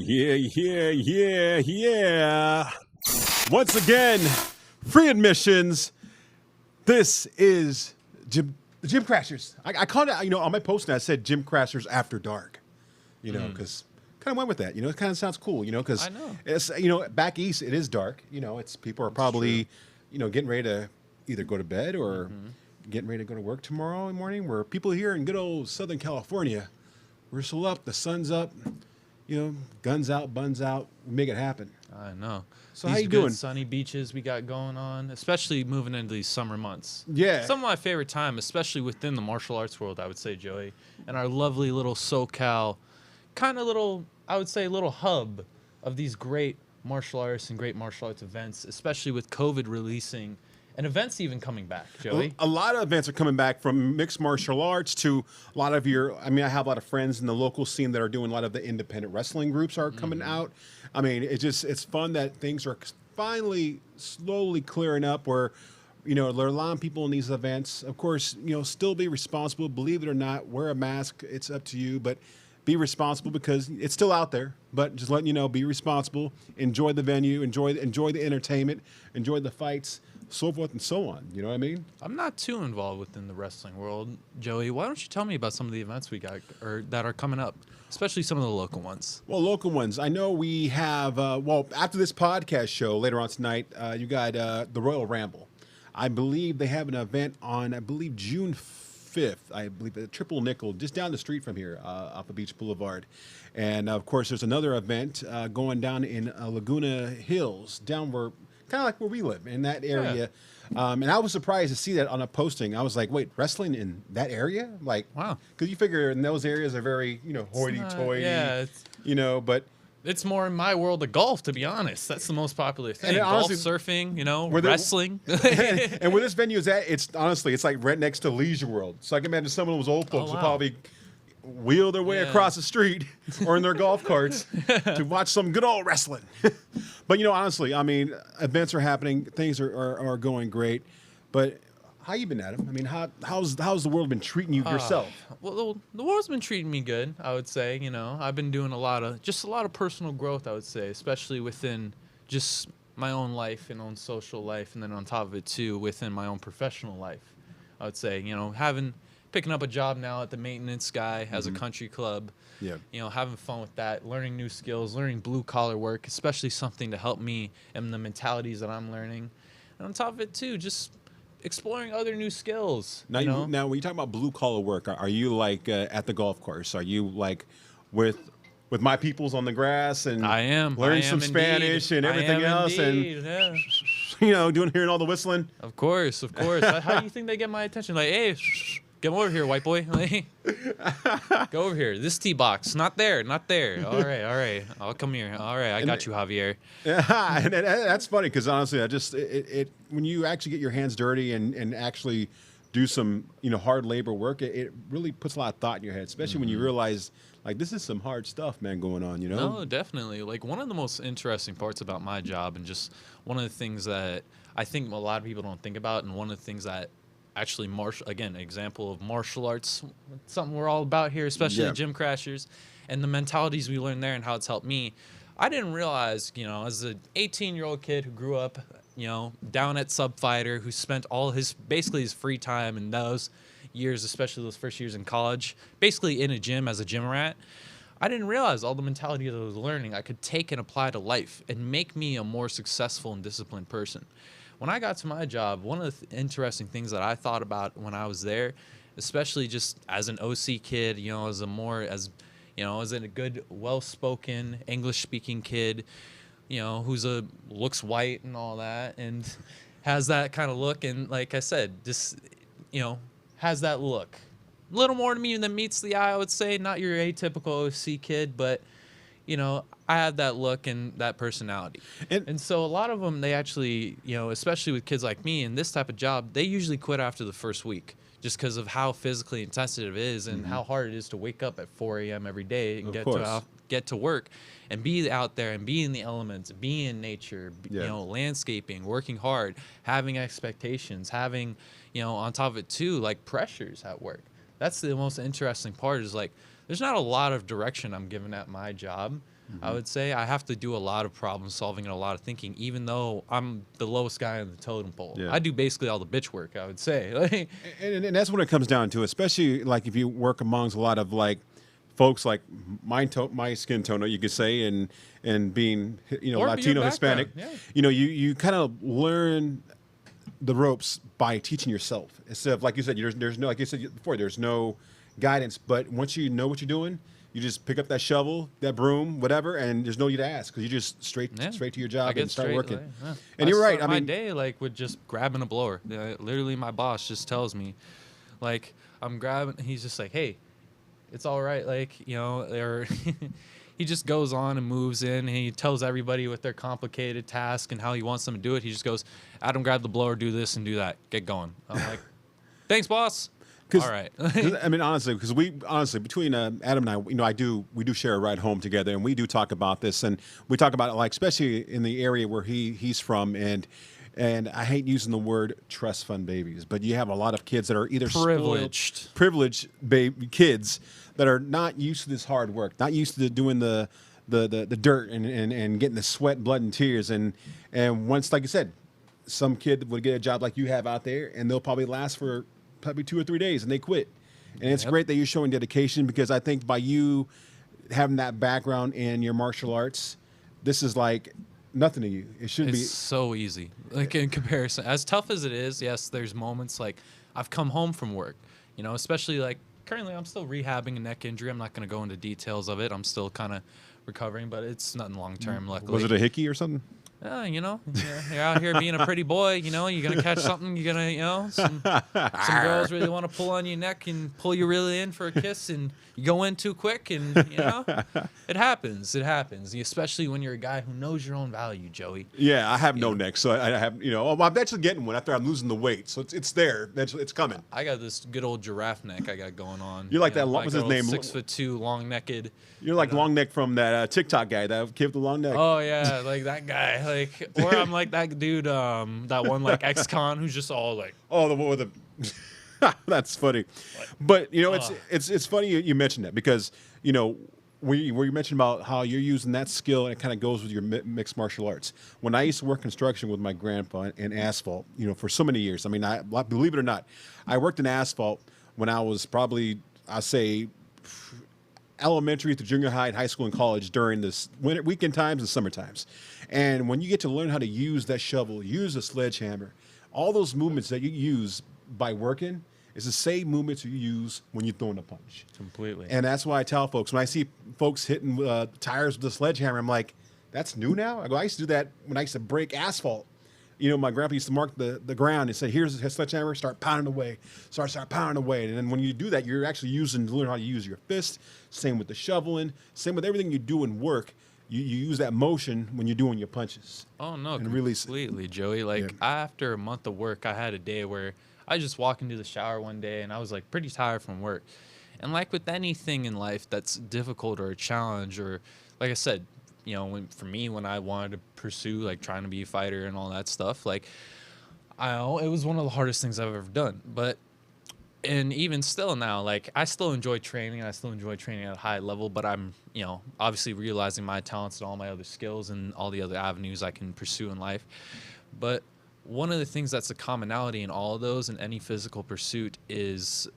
Yeah. Once again, free admissions. This is Gym Crashers. I called it, on my post, I said Gym Crashers After Dark, because kind of went with that. It kind of sounds cool, because I know. it's, back east, it is dark. It's people are probably, getting ready to either go to bed or getting ready to go to work tomorrow morning. Where people here in good old Southern California, we're still up, the sun's up, guns out, buns out, we make it happen. I know. So These how you good doing? sunny beaches we got going on, especially moving into these summer months. Yeah. Some of my favorite time, especially within the martial arts world, I would say, Joey, and our lovely little SoCal, kind of little, I would say, little hub of these great martial arts and great martial arts events, especially with COVID releasing and events even coming back, Joey. A lot of events are coming back, from mixed martial arts to a lot of I have a lot of friends in the local scene that are doing a lot of the independent wrestling groups are coming out. It's fun that things are finally slowly clearing up where, there are a lot of people in these events. Of course, still be responsible. Believe it or not, wear a mask. It's up to you, but be responsible because it's still out there. But just letting you know, be responsible. Enjoy the venue. Enjoy the entertainment. Enjoy the fights. So forth and so on. You know what I mean? I'm not too involved within the wrestling world, Joey. Why don't you tell me about some of the events we got or that are coming up, especially some of the local ones? Well, local ones. I know we have, after this podcast show later on tonight, you got the Royal Ramble. I believe they have an event on, June 5th. I believe the Triple Nickel, just down the street from here, off of Beach Boulevard. And, of course, there's another event going down in Laguna Hills, down where, kind of like where we live, in that area. Yeah. And I was surprised to see that on a posting. I was like, wait, wrestling in that area? Like, wow. Because you figure in those areas are very, hoity-toity. Yeah. But it's more in my world of golf, to be honest. That's the most popular thing. And golf, honestly, surfing, wrestling. and where this venue is at, it's like right next to Leisure World. So I can imagine some of those old folks will probably wheel their way across the street or in their golf carts to watch some good old wrestling. But, honestly, events are happening. Things are going great. But how you been, Adam? How's the world been treating you yourself? Well, the world's been treating me good, I would say. I've been doing a lot of personal growth, I would say, especially within just my own life and own social life. And then on top of it, too, within my own professional life, I would say, picking up a job now at the maintenance guy as a country club. Yeah. Having fun with that, learning new skills, learning blue collar work, especially something to help me and the mentalities that I'm learning. And on top of it too, just exploring other new skills. Now when you talk about blue collar work, are you like at the golf course? Are you like with my peoples on the grass and I am learning some indeed. Spanish and everything else indeed. and hearing all the whistling? Of course. How do you think they get my attention? Like, hey, come over here, white boy. Go over here. This tee box. Not there. All right. I'll come here. All right. I got you, Javier. Yeah, and that's funny because honestly, when you actually get your hands dirty and actually do some hard labor work, it really puts a lot of thought in your head, especially when you realize like this is some hard stuff, man, going on. No, definitely. Like one of the most interesting parts about my job, and just one of the things that I think a lot of people don't think about, and one of the things that actually, example of martial arts, something we're all about here, especially the Gym Crashers, and the mentalities we learned there and how it's helped me. I didn't realize, as an 18-year-old kid who grew up, down at Sub Fighter, who spent all basically his free time in those years, especially those first years in college, basically in a gym as a gym rat. I didn't realize all the mentality that I was learning I could take and apply to life and make me a more successful and disciplined person. When I got to my job, one of the interesting things that I thought about when I was there, especially just as an OC kid, as a good, well-spoken, English-speaking kid, who's looks white and all that, and has that kind of look, and like I said, just, has that look. A little more to me than meets the eye, I would say. Not your atypical OC kid, but I have that look and that personality. And so a lot of them, they actually, especially with kids like me in this type of job, they usually quit after the first week just because of how physically intensive it is and how hard it is to wake up at 4 a.m. every day and get to work and be out there and be in the elements, be in nature, landscaping, working hard, having expectations, having, on top of it too, like pressures at work. That's the most interesting part is like, there's not a lot of direction I'm given at my job, I would say I have to do a lot of problem solving and a lot of thinking, even though I'm the lowest guy on the totem pole. Yeah. I do basically all the bitch work, I would say. Like, And that's what it comes down to, especially like if you work amongst a lot of like folks like my skin tone, you could say, and being Or Latino, your Hispanic, background, yeah. you kind of learn the ropes by teaching yourself instead of like you said, there's no, like you said before, there's no guidance. But once you know what you're doing, you just pick up that shovel, that broom, whatever, and there's no need to ask because you just straight to your job and start working. Like, yeah. And you're right. Start I my mean, day like with just grabbing a blower. Literally, my boss just tells me, like, I'm grabbing. He's just like, hey, it's all right. Like, or he just goes on and moves in, and he tells everybody with their complicated task and how he wants them to do it. He just goes, Adam, grab the blower, do this and do that. Get going. I'm like, thanks, boss. All right. I mean, honestly, because between Adam and I, we do share a ride home together, and we do talk about this, and we talk about it like especially in the area where he's from, and I hate using the word trust fund babies, but you have a lot of kids that are either privileged baby kids that are not used to this hard work, not used to doing the dirt and getting the sweat, blood, and tears, and once, like you said, some kid would get a job like you have out there, and they'll probably last for 2 or 3 days and they quit. And it's great that you're showing dedication, because I think by you having that background in your martial arts, this is like nothing to you. It should be so easy. Like in comparison, as tough as it is, yes, there's moments like I've come home from work, especially like currently I'm still rehabbing a neck injury. I'm not going to go into details of it. I'm still kind of recovering, but it's nothing long term, luckily. Was it a hickey or something? You're out here being a pretty boy, you're going to catch something, you're going to, some girls really want to pull on your neck and pull you really in for a kiss, and you go in too quick, and, it happens, especially when you're a guy who knows your own value, Joey. Yeah, I have no neck, so I have, I'm actually getting one after I'm losing the weight, so it's there, it's coming. I got this good old giraffe neck I got going on. You're like that, what's his name? 6'2", long-necked. You're like long neck from that TikTok guy, that kid with the long neck. Oh, yeah, like that guy. Or I'm like that dude, that one like ex-con who's just all like. Oh, the one with the. That's funny, but it's funny you mentioned that, because where you mentioned about how you're using that skill, and it kind of goes with your mixed martial arts. When I used to work construction with my grandpa in asphalt, for so many years. I mean, I believe it or not, I worked in asphalt when I was probably, I say, elementary to junior high, high school, and college during this weekend times and summer times. And when you get to learn how to use that shovel, use a sledgehammer, all those movements that you use by working is the same movements you use when you're throwing a punch. Completely. And that's why I tell folks, when I see folks hitting tires with a sledgehammer, I'm like, that's new now? I used to do that when I used to break asphalt. My grandpa used to mark the ground and say, here's a sledgehammer, start pounding away. Start pounding away. And then when you do that, you're actually learn how to use your fist. Same with the shoveling. Same with everything you do in work. You use that motion when you're doing your punches. Oh, no, and completely, Joey. Like, after a month of work, I had a day where I just walked into the shower one day, and I was, like, pretty tired from work. And like with anything in life that's difficult or a challenge, or, like I said, for me, when I wanted to pursue, like, trying to be a fighter and all that stuff, like, it was one of the hardest things I've ever done. And even still now, like, I still enjoy training. I still enjoy training at a high level, but I'm, obviously realizing my talents and all my other skills and all the other avenues I can pursue in life. But one of the things that's a commonality in all of those in any physical pursuit is,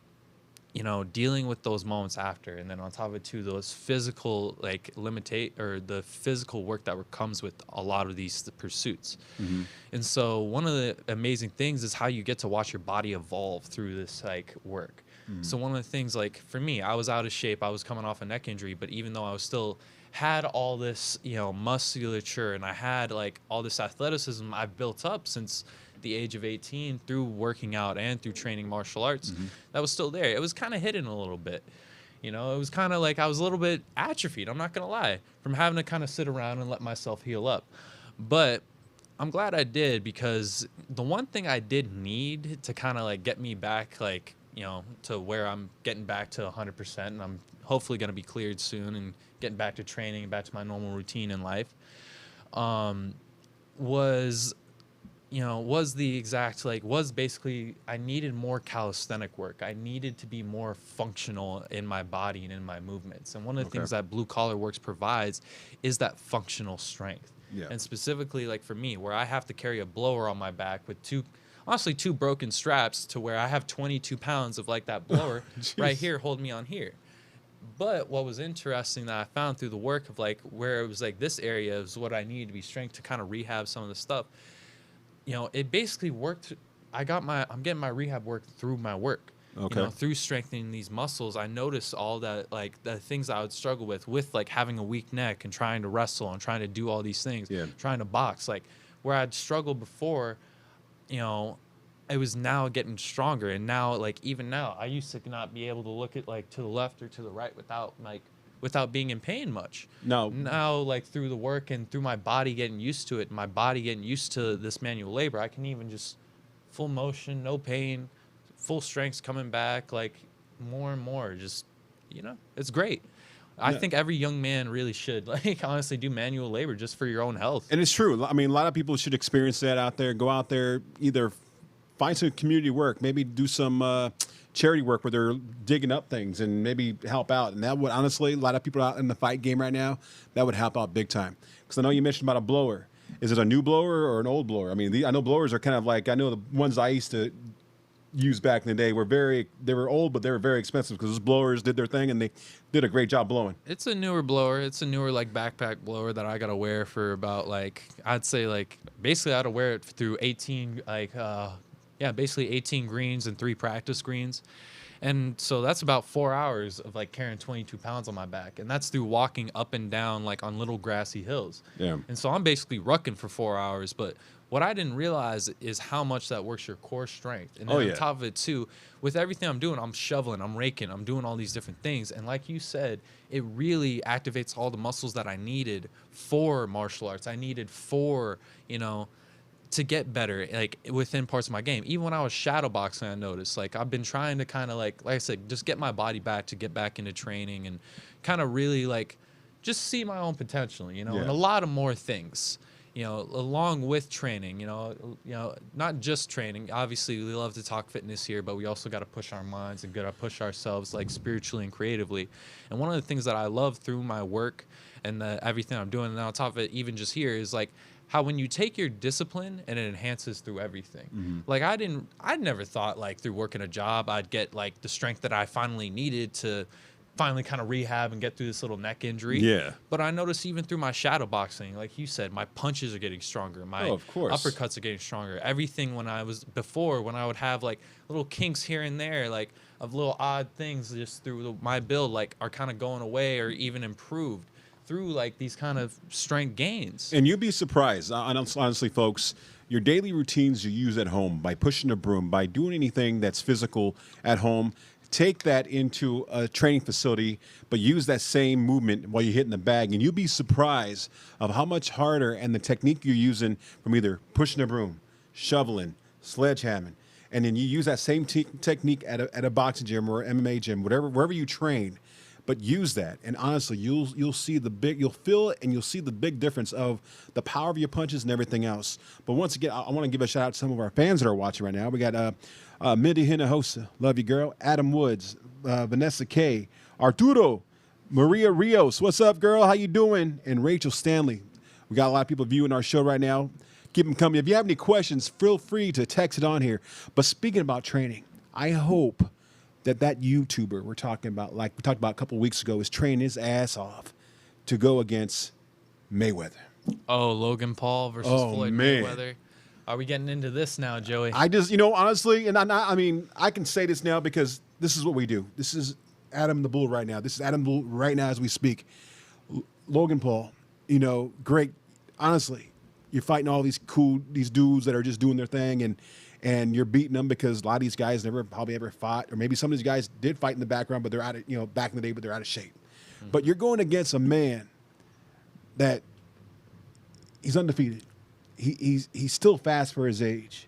dealing with those moments after. And then on top of it too, those physical, like, the physical work that comes with a lot of these pursuits. Mm-hmm. And so one of the amazing things is how you get to watch your body evolve through this, like, work. Mm-hmm. So one of the things, like, for me, I was out of shape. I was coming off a neck injury, but even though I was still had all this, musculature, and I had, like, all this athleticism I've built up since the age of 18 through working out and through training martial arts, that was still there. It was kind of hidden a little bit. It was kind of like I was a little bit atrophied, I'm not going to lie, from having to kind of sit around and let myself heal up. But I'm glad I did, because the one thing I did need to kind of, like, get me back, like, to where I'm getting back to 100%, and I'm hopefully going to be cleared soon and getting back to training and back to my normal routine in life, was was the exact, was basically, I needed more calisthenic work. I needed to be more functional in my body and in my movements. And one of the things that Blue Collar Works provides is that functional strength. Yeah. And specifically, like for me, where I have to carry a blower on my back with two broken straps, to where I have 22 pounds of like that blower right here holding me on here. But what was interesting that I found through the work of like where it was like this area is what I needed to be strength to kind of rehab some of the stuff. It basically worked. I'm getting my rehab work through my work. Okay. Through strengthening these muscles, I noticed all that, like the things I would struggle with like having a weak neck and trying to wrestle and trying to do all these things, trying to box, like where I'd struggled before, it was now getting stronger. And now, like, even now, I used to not be able to look at like to the left or to the right without being in pain much. No. Now, like through the work and through my body getting used to it, my body getting used to this manual labor, I can even just full motion, no pain, full strengths coming back, like more and more. Just, it's great. I think every young man really should, like, honestly do manual labor just for your own health. And it's true. I mean, a lot of people should experience that out there. Go out there, either find some community work, maybe do some charity work where they're digging up things and maybe help out. And that would, honestly, a lot of people out in the fight game right now, that would help out big time. Because I know you mentioned about a blower. Is it a new blower or an old blower? I mean, I know blowers are kind of like, I know the ones I used to use back in the day they were old, but they were very expensive because those blowers did their thing and they did a great job blowing. It's a newer blower. It's a newer like backpack blower that I got to wear for about like, I'd say like, basically I had to wear it through 18, basically 18 greens and 3 practice greens. And so that's about 4 hours of like carrying 22 pounds on my back. And that's through walking up and down like on little grassy hills. Yeah. And so I'm basically rucking for 4 hours. But what I didn't realize is how much that works your core strength. And then on top of it too, with everything I'm doing, I'm shoveling, I'm raking, I'm doing all these different things. And like you said, it really activates all the muscles that I needed for martial arts. I needed for, to get better, like within parts of my game. Even when I was shadow boxing, I noticed like I've been trying to kind of like I said, just get my body back to get back into training and kind of really like just see my own potential, and a lot of more things, along with training, not just training. Obviously, we love to talk fitness here, but we also got to push our minds and got to push ourselves like spiritually and creatively. And one of the things that I love through my work and everything I'm doing, and on top of it, even just here, is like how when you take your discipline and it enhances through everything. Mm-hmm. Like I'd never thought like through working a job I'd get like the strength that I finally needed to finally kind of rehab and get through this little neck injury. Yeah. But I noticed even through my shadow boxing, like you said, my punches are getting stronger. My uppercuts are getting stronger. Everything when I would have like little kinks here and there, like of little odd things just through my build, like are kind of going away or even improved through like these kind of strength gains. And you'd be surprised, honestly, folks, your daily routines you use at home by pushing a broom, by doing anything that's physical at home, take that into a training facility, but use that same movement while you're hitting the bag, and you'll be surprised of how much harder and the technique you're using from either pushing a broom, shoveling, sledgehammering, and then you use that same technique at a boxing gym or MMA gym, wherever you train. But use that, and honestly, you'll feel it, and you'll see the big difference of the power of your punches and everything else. But once again, I want to give a shout out to some of our fans that are watching right now. We got Mindy Hinojosa, love you girl, Adam Woods, Vanessa K, Arturo, Maria Rios, what's up girl, how you doing? And Rachel Stanley. We got a lot of people viewing our show right now. Keep them coming. If you have any questions, feel free to text it on here. But speaking about training, I hope that YouTuber we're talking about, like we talked about a couple of weeks ago, is training his ass off to go against Mayweather. Oh, Logan Paul versus Floyd Mayweather. Are we getting into this now, Joey? I just, honestly, and I mean, I can say this now because this is what we do. This is Adam the Bull right now. This is Adam Bull right now as we speak. Logan Paul, great. Honestly, you're fighting all these dudes that are just doing their thing, and you're beating them because a lot of these guys never probably ever fought, or maybe some of these guys did fight in the background, but they're out of, back in the day, but they're out of shape. Mm-hmm. But you're going against a man that he's undefeated. He's still fast for his age.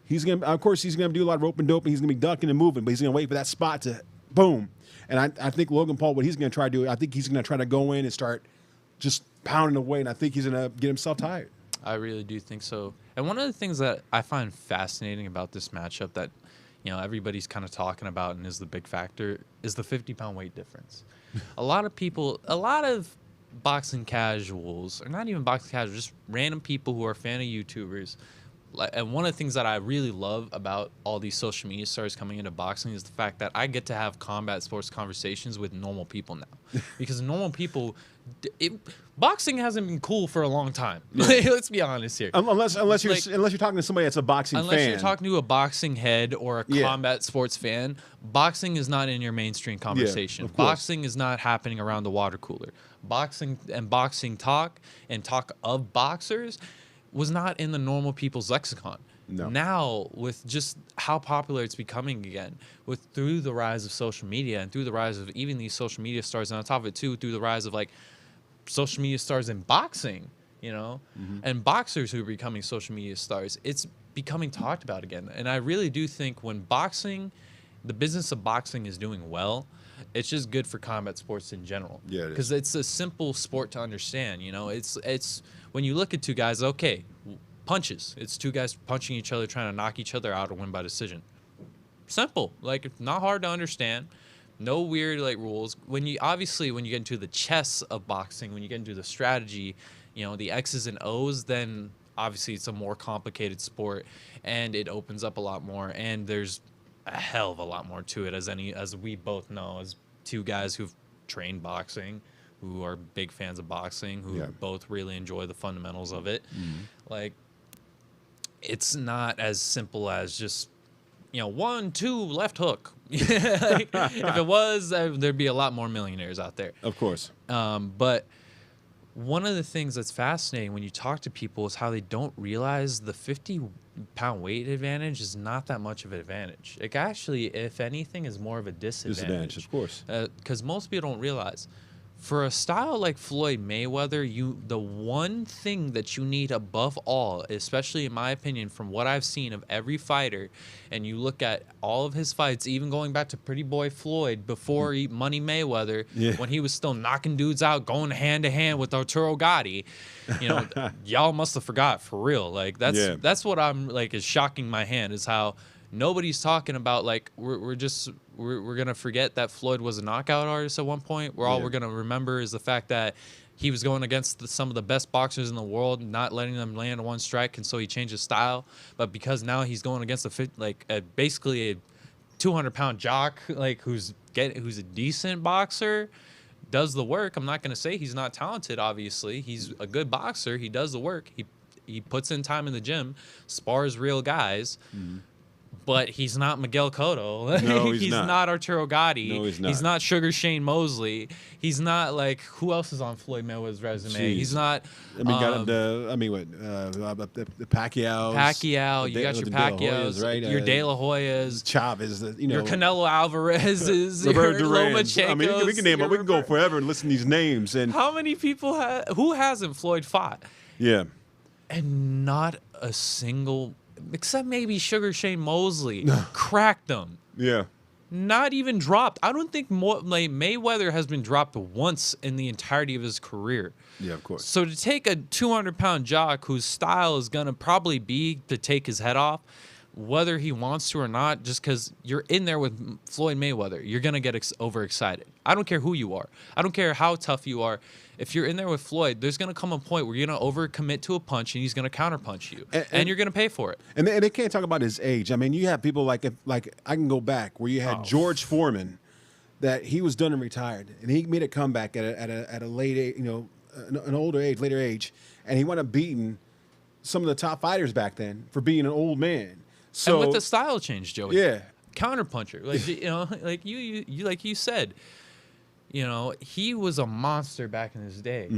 He's gonna do a lot of rope and dope, and he's gonna be ducking and moving, but he's gonna wait for that spot to boom. And I think Logan Paul, what he's gonna try to do, I think he's gonna try to go in and start just pounding away, and I think he's gonna get himself tired. I really do think so. And one of the things that I find fascinating about this matchup that, everybody's kind of talking about and is the big factor is the 50-pound weight difference. A lot of boxing casuals, or not even boxing casuals, just random people who are fan of YouTubers. And one of the things that I really love about all these social media stars coming into boxing is the fact that I get to have combat sports conversations with normal people now. Because normal people, boxing hasn't been cool for a long time. Let's be honest here. Unless you're talking to somebody that's a boxing fan. Unless you're talking to a boxing head or a combat sports fan, boxing is not in your mainstream conversation. Boxing is not happening around the water cooler. Boxing talk and talk of boxers was not in the normal people's lexicon. No. Now, with just how popular it's becoming again, through the rise of social media and through the rise of even these social media stars, and on top of it too, through the rise of like social media stars in boxing, and boxers who are becoming social media stars, it's becoming talked about again. And I really do think when the business of boxing is doing well, it's just good for combat sports in general. Yeah, because it's a simple sport to understand. It's when you look at two guys, punches. It's two guys punching each other, trying to knock each other out or win by decision. Simple, like not hard to understand. No weird rules. When you get into the chess of boxing, when you get into the strategy, the X's and O's, then obviously it's a more complicated sport, and it opens up a lot more. And there's a hell of a lot more to it, as we both know, as two guys who've trained boxing, who are big fans of boxing, who both really enjoy the fundamentals of it. Like, it's not as simple as just 1, 2 left hook. If it was, there'd be a lot more millionaires out there. Of course. But one of the things that's fascinating when you talk to people is how they don't realize the 50-pound weight advantage is not that much of an advantage. It actually, if anything, is more of a disadvantage. Of course. Because most people don't realize. For a style like Floyd Mayweather, the one thing that you need above all, especially in my opinion, from what I've seen of every fighter, and you look at all of his fights, even going back to Pretty Boy Floyd before Money Mayweather, when he was still knocking dudes out, going hand to hand with Arturo Gatti, y'all must have forgot for real. Like that's what I'm is shocking my hand is how nobody's talking about we're gonna forget that Floyd was a knockout artist at one point. All we're gonna remember is the fact that he was going against some of the best boxers in the world, not letting them land one strike, and so he changed his style. But because now he's going against basically a 200-pound jock, who's a decent boxer, does the work. I'm not gonna say he's not talented. Obviously, he's a good boxer. He does the work. He puts in time in the gym, spars real guys. But he's not Miguel Cotto. No, he's not Arturo Gatti. No, he's not. He's not Sugar Shane Mosley. He's not who else is on Floyd Mayweather's resume? Jeez. He's not. The Pacquiao. Pacquiao. You got your Pacquiaos, right? Your De La Hoyas, Chavez. Your Canelo Alvarez's, Roberto your Duran. Lomachenko's. We can name them. We can go forever and listen to these names. And how many people who hasn't Floyd fought? Yeah. And not a single. Except maybe Sugar Shane Mosley cracked them. Yeah. Not even dropped. I don't think Mayweather has been dropped once in the entirety of his career. Yeah, of course. So to take a 200-pound jock whose style is going to probably be to take his head off, whether he wants to or not, just because you're in there with Floyd Mayweather, you're going to get overexcited. I don't care who you are. I don't care how tough you are. If you're in there with Floyd, there's going to come a point where you're going to overcommit to a punch and he's going to counterpunch you. And you're going to pay for it. And they can't talk about his age. I mean, you have people like I can go back where you had George Foreman, that he was done and retired. And he made a comeback at a late age, an older age, later age. And he wound up beating some of the top fighters back then for being an old man. So, and with the style change, Joey. Yeah. Counterpuncher. Like you said. He was a monster back in his day.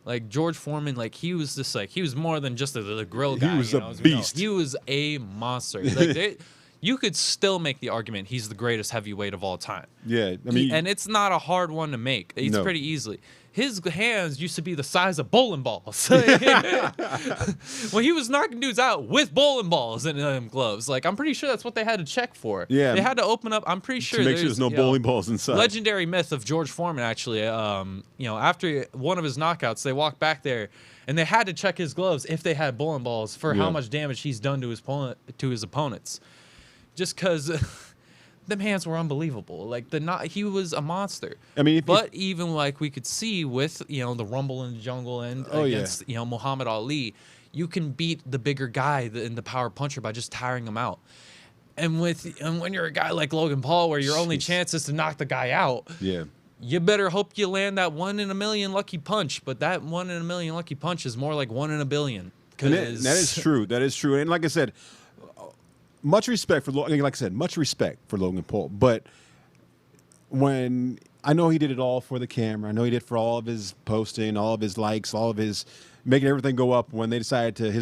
Like George Foreman, he was just he was more than just the grill guy. He was a beast. He was a monster. you could still make the argument he's the greatest heavyweight of all time. Yeah, I mean, And it's not a hard one to make. It's No. pretty easily. His hands used to be the size of bowling balls. When he was knocking dudes out with bowling balls in them gloves. Like, I'm pretty sure that's what they had to check for. Yeah. They had to open up. I'm pretty sure to make sure there's no you know, bowling balls inside. legendary myth of George Foreman, actually. After one of his knockouts, they walked back there and they had to check his gloves if they had bowling balls for how much damage he's done to his opponents. Just because them hands were unbelievable. Like he was a monster. I mean, even like we could see with the Rumble in the Jungle and against Muhammad Ali, you can beat the bigger guy in the power puncher by just tiring him out. And when you're a guy like Logan Paul, where your only chance is to knock the guy out, you better hope you land that 1 in a million lucky punch. But that 1 in a million lucky punch is more like 1 in a billion. And that is true. That is true. And like I said, much respect for Logan Paul. But when I know he did it all for the camera, I know he did for all of his posting, all of his likes, all of his making everything go up. When his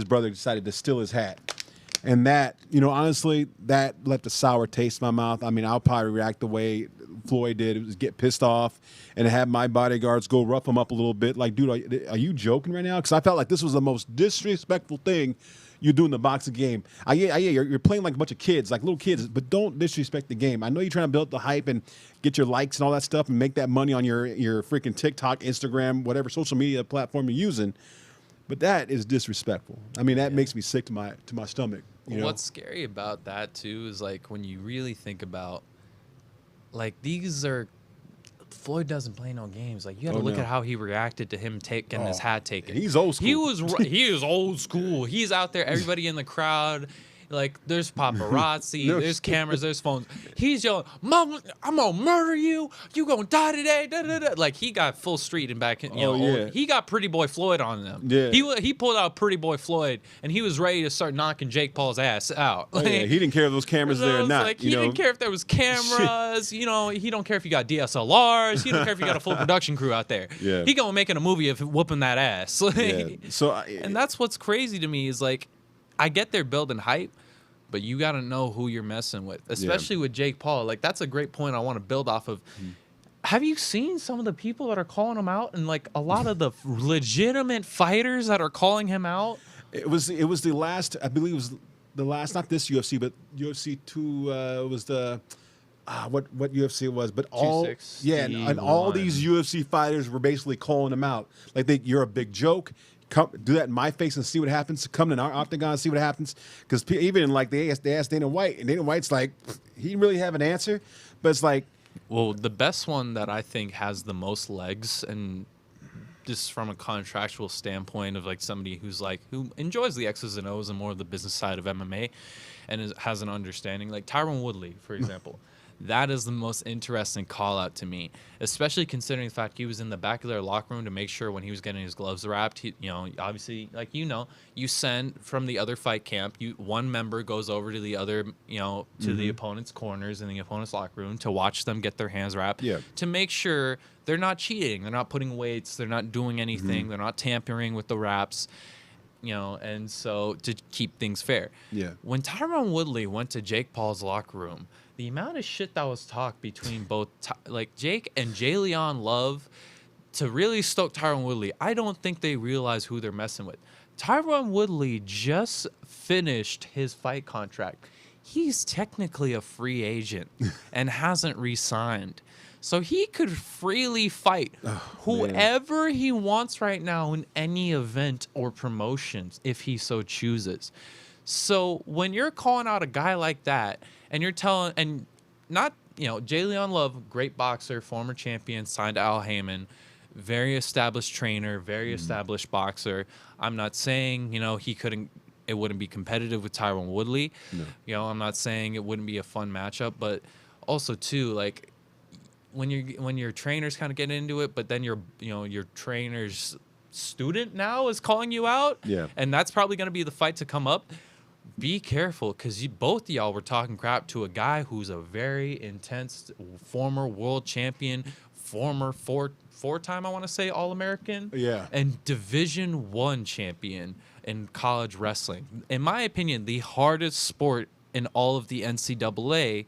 brother decided to steal his hat, and that, honestly, that left a sour taste in my mouth. I mean, I'll probably react the way Floyd did. It was get pissed off and have my bodyguards go rough him up a little bit. Like, dude, are you joking right now? Because I felt like this was the most disrespectful thing you do in the boxing game. You're playing like a bunch of kids, like little kids, but don't disrespect the game. I know you're trying to build the hype and get your likes and all that stuff and make that money on your freaking TikTok, Instagram, whatever social media platform you're using, but that is disrespectful. I mean, that makes me sick to my stomach. What's scary about that too is like when you really think about, like, Floyd doesn't play no games. Like, you got to look at how he reacted to him getting his hat taken. He's old school. He is old school. He's out there. Everybody in the crowd. Like, there's paparazzi, there's cameras, there's phones. He's yelling, "Mom, I'm gonna murder you. You gonna die today." Da, da, da. Like, he got full street and back. He got Pretty Boy Floyd on him. Yeah. He pulled out Pretty Boy Floyd, and he was ready to start knocking Jake Paul's ass out. He didn't care if those cameras there or not. Like, he didn't care if there was cameras. He don't care if you got DSLRs. He don't care if you got a full production crew out there. Yeah. He gonna making a movie of whooping that ass. So, and that's what's crazy to me is, like, I get they're building hype, but you got to know who you're messing with, especially with Jake Paul. Like, that's a great point I want to build off of. Have you seen some of the people that are calling him out, and like a lot of the legitimate fighters that are calling him out? It was the last, I believe it was the last, not this UFC, but UFC 2 was the what UFC it was, but and all these UFC fighters were basically calling him out. Like, you're a big joke. Come do that in my face and see what happens. Come in our octagon and see what happens. Because even like they asked Dana White, and Dana White's like, he didn't really have an answer. But it's like, well, the best one that I think has the most legs, and just from a contractual standpoint of like somebody who enjoys the X's and O's and more of the business side of MMA, and has an understanding, like Tyron Woodley, for example. That is the most interesting call out to me, especially considering the fact he was in the back of their locker room to make sure when he was getting his gloves wrapped, obviously, like, you send from the other fight camp, one member goes over to the other, to the opponent's corners in the opponent's locker room to watch them get their hands wrapped, to make sure they're not cheating, they're not putting weights, they're not doing anything, they're not tampering with the wraps. And so to keep things fair. Yeah. When Tyron Woodley went to Jake Paul's locker room, the amount of shit that was talked between both Jake and Jalen Love to really stoke Tyron Woodley, I don't think they realize who they're messing with. Tyron Woodley just finished his fight contract. He's technically a free agent and hasn't re-signed. So he could freely fight whoever he wants right now in any event or promotions if he so chooses. So when you're calling out a guy like that, and you're telling, and not, Jalen Love, great boxer, former champion, signed to Al Heyman, very established trainer, very established boxer. I'm not saying, it wouldn't be competitive with Tyron Woodley. No. I'm not saying it wouldn't be a fun matchup, but also too, like, when your trainers kind of get into it, but then your trainer's student now is calling you out, and that's probably going to be the fight to come up. Be careful, because both of y'all were talking crap to a guy who's a very intense former world champion, former four-time, I want to say, All-American, and Division I champion in college wrestling. In my opinion, the hardest sport in all of the NCAA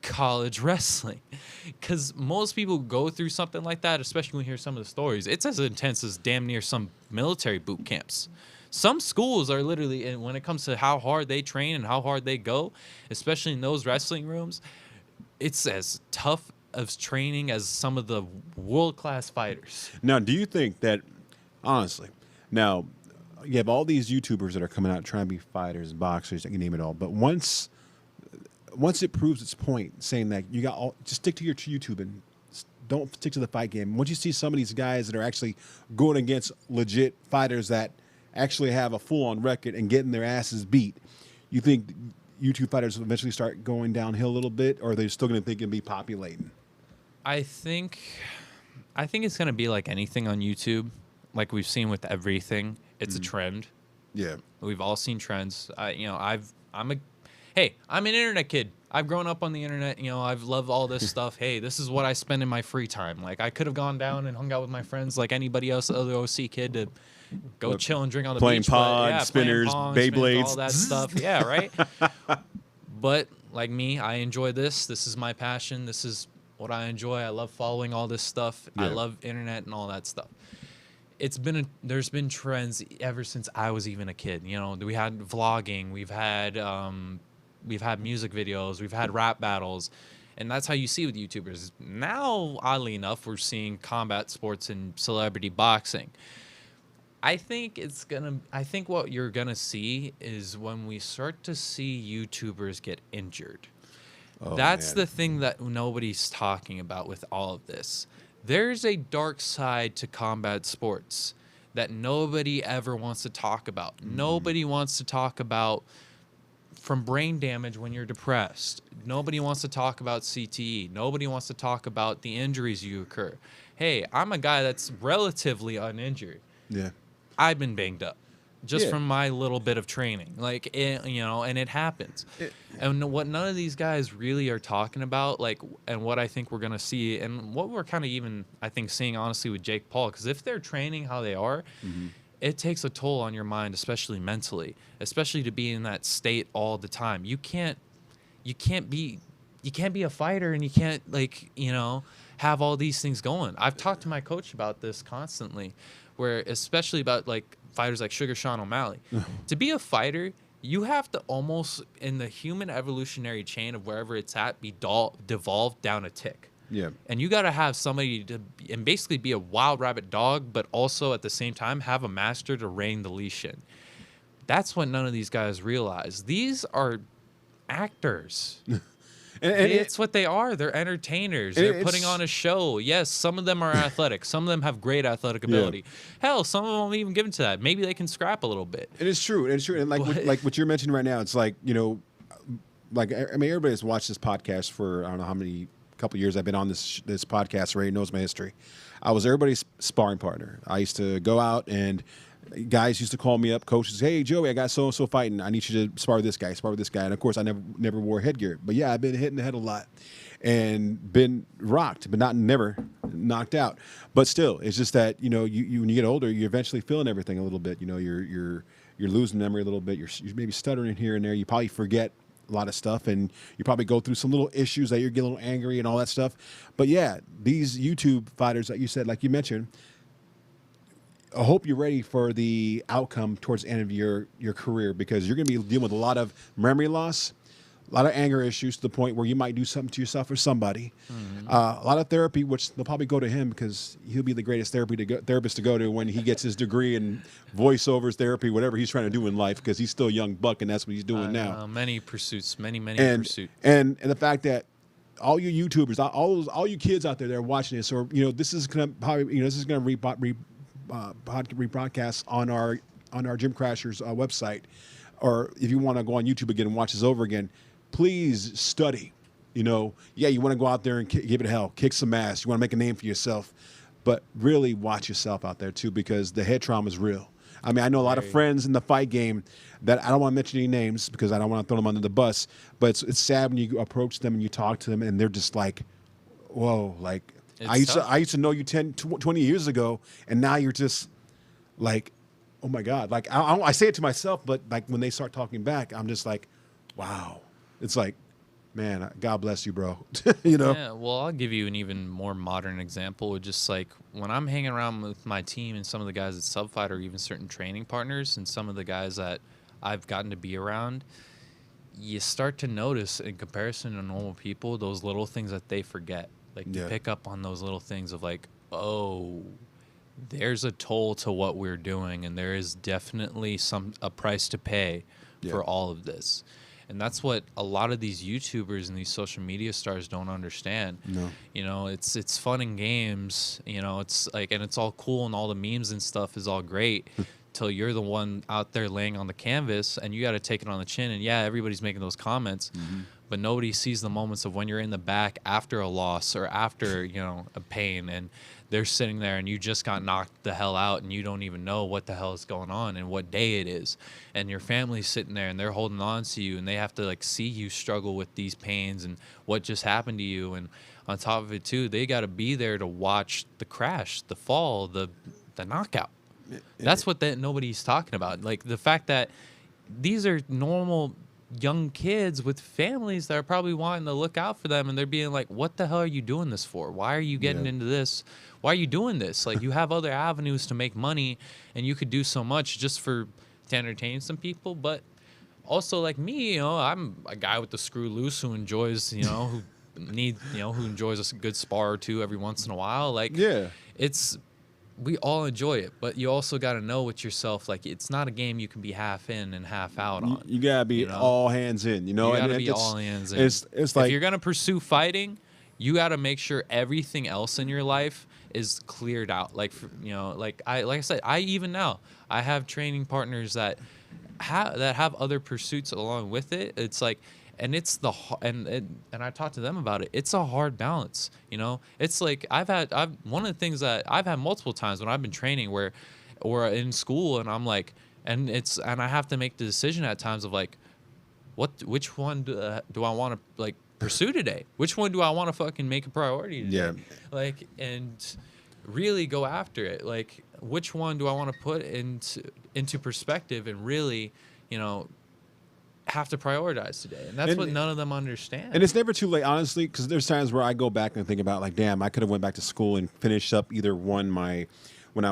college wrestling. Because most people go through something like that, especially when you hear some of the stories. It's as intense as damn near some military boot camps. Some schools are literally, and when it comes to how hard they train and how hard they go, especially in those wrestling rooms, it's as tough of training as some of the world-class fighters. Now, do you think that, honestly, now you have all these YouTubers that are coming out trying to be fighters, boxers, you name it all, but once it proves its point, saying that you got all, just stick to your YouTube and don't stick to the fight game. Once you see some of these guys that are actually going against legit fighters that actually have a full-on record and getting their asses beat, you think YouTube fighters will eventually start going downhill a little bit, or are they still going to think it'll be populating? I think it's going to be like anything on YouTube, like we've seen with everything. It's a trend. Yeah. We've all seen trends. I'm an internet kid. I've grown up on the internet. I've loved all this stuff. Hey, this is what I spend in my free time. Like, I could have gone down and hung out with my friends like anybody else, other OC kid, to go chill and drink on the playing beach. Pod, spinners, Beyblades, all that stuff. Yeah, right. But like me, I enjoy this. This is my passion. This is what I enjoy. I love following all this stuff. Yeah. I love internet and all that stuff. There's been trends ever since I was even a kid. We had vlogging, we've had music videos, we've had rap battles, and that's how you see with YouTubers. Now, oddly enough, we're seeing combat sports and celebrity boxing. I think what you're gonna see is when we start to see YouTubers get injured. That's the thing that nobody's talking about with all of this. There's a dark side to combat sports that nobody ever wants to talk about. Nobody wants to talk about from brain damage when you're depressed. Nobody wants to talk about CTE. Nobody wants to talk about the injuries you occur. Hey, I'm a guy that's relatively uninjured. Yeah. I've been banged up just from my little bit of training. And it happens. And what none of these guys really are talking about, and what I think we're going to see, and what we're kind of even, I think, seeing honestly with Jake Paul, because if they're training how they are, it takes a toll on your mind, especially mentally, especially to be in that state all the time. You can't be a fighter, and you can't have all these things going. I've talked to my coach about this constantly, where especially about fighters like Sugar Sean O'Malley. To be a fighter, you have to almost, in the human evolutionary chain of wherever it's at, be devolved down a tick. Yeah. And you got to have somebody and basically be a wild rabbit dog, but also at the same time have a master to rein the leash in. That's what none of these guys realize. These are actors. And it's what they are. They're entertainers. They're putting on a show. Yes, some of them are athletic. Some of them have great athletic ability. Yeah. Hell, some of them won't even give into that. Maybe they can scrap a little bit. And it's true. And like what you're mentioning right now, it's everybody has watched this podcast for I don't know how many couple years I've been on this podcast. Already knows my history. I was everybody's sparring partner. I used to go out and guys used to call me up, coaches, hey, Joey, I got so-and-so fighting. I need you to spar with this guy. And, of course, I never wore headgear. But, yeah, I've been hit in the head a lot and been rocked, but never knocked out. But still, it's just that, you when you get older, you're eventually feeling everything a little bit. You're losing memory a little bit. You're maybe stuttering here and there. You probably forget a lot of stuff, and you probably go through some little issues that you get a little angry and all that stuff. But, yeah, these YouTube fighters that you said, like you mentioned, I hope you're ready for the outcome towards the end of your career, because you're going to be dealing with a lot of memory loss, a lot of anger issues to the point where you might do something to yourself or somebody. Mm-hmm. A lot of therapy, which they'll probably go to him because he'll be the greatest therapist to go to when he gets his degree in voiceovers therapy, whatever he's trying to do in life, because he's still a young buck and that's what he's doing now. Many pursuits, many pursuits. And the fact that all you YouTubers, all you kids out there that are watching this, or this is going to probably this is going to rebroadcast on our Gym Crashers website, or if you want to go on YouTube again and watch this over again, please study. You want to go out there and give it hell, kick some ass. You want to make a name for yourself, but really watch yourself out there too, because the head trauma is real. I mean, I know a lot of friends in the fight game that I don't want to mention any names because I don't want to throw them under the bus, but it's sad when you approach them and you talk to them and they're just like, whoa, like, I used to know you 10, 20 years ago, and now you're just like, oh my God. Like, I say it to myself, but like when they start talking back, I'm just like, wow. it's like, man, God bless you, bro. You know? Yeah, well, I'll give you an even more modern example. Just like when I'm hanging around with my team and some of the guys at Subfight or even certain training partners and some of the guys that I've gotten to be around, you start to notice in comparison to normal people, those little things that they forget. Like you pick up on those little things of like, oh, there's a toll to what we're doing, and there is definitely a price to pay for all of this. And that's what a lot of these YouTubers and these social media stars don't understand. No. You know, it's fun and games, you know, it's like, and it's all cool and all the memes and stuff is all great till you're the one out there laying on the canvas and you got to take it on the chin. And yeah, everybody's making those comments, but nobody sees the moments of when you're in the back after a loss or after, you know, a pain, and they're sitting there and you just got knocked the hell out and you don't even know what the hell is going on and what day it is. And your family's sitting there and they're holding on to you and they have to like see you struggle with these pains and what just happened to you. And on top of it too, they got to be there to watch the crash, the fall, the knockout. That's what nobody's talking about. Like the fact that these are normal young kids with families that are probably wanting to look out for them, and they're being like, what the hell are you doing this for? Why are you getting into this? Why are you doing this? Like, you have other avenues to make money, and you could do so much just to entertain some people. But also, like me, you know, I'm a guy with the screw loose who enjoys, you know, who enjoys a good spar or two every once in a while. Like, we all enjoy it, but you also got to know with yourself, like, it's not a game you can be half in and half out on. You got to be all hands in, you know? You got to be all hands in. It's like, if you're going to pursue fighting, you got to make sure everything else in your life is cleared out. Like, you know, like I said, even now, I have training partners that have other pursuits along with it. It's like, and it's and I talked to them about it. It's a hard balance, you know. It's like one of the things that I've had multiple times when I've been training or in school, and I'm like, and I have to make the decision at times of like, which one do I want to like pursue today? Which one do I want to fucking make a priority today? Yeah. Like, and really go after it. Like, which one do I want to put into perspective and really, you know, have to prioritize today? And that's what none of them understand. And it's never too late, honestly, because there's times where I go back and think about, like, damn, I could have went back to school and finished up either when I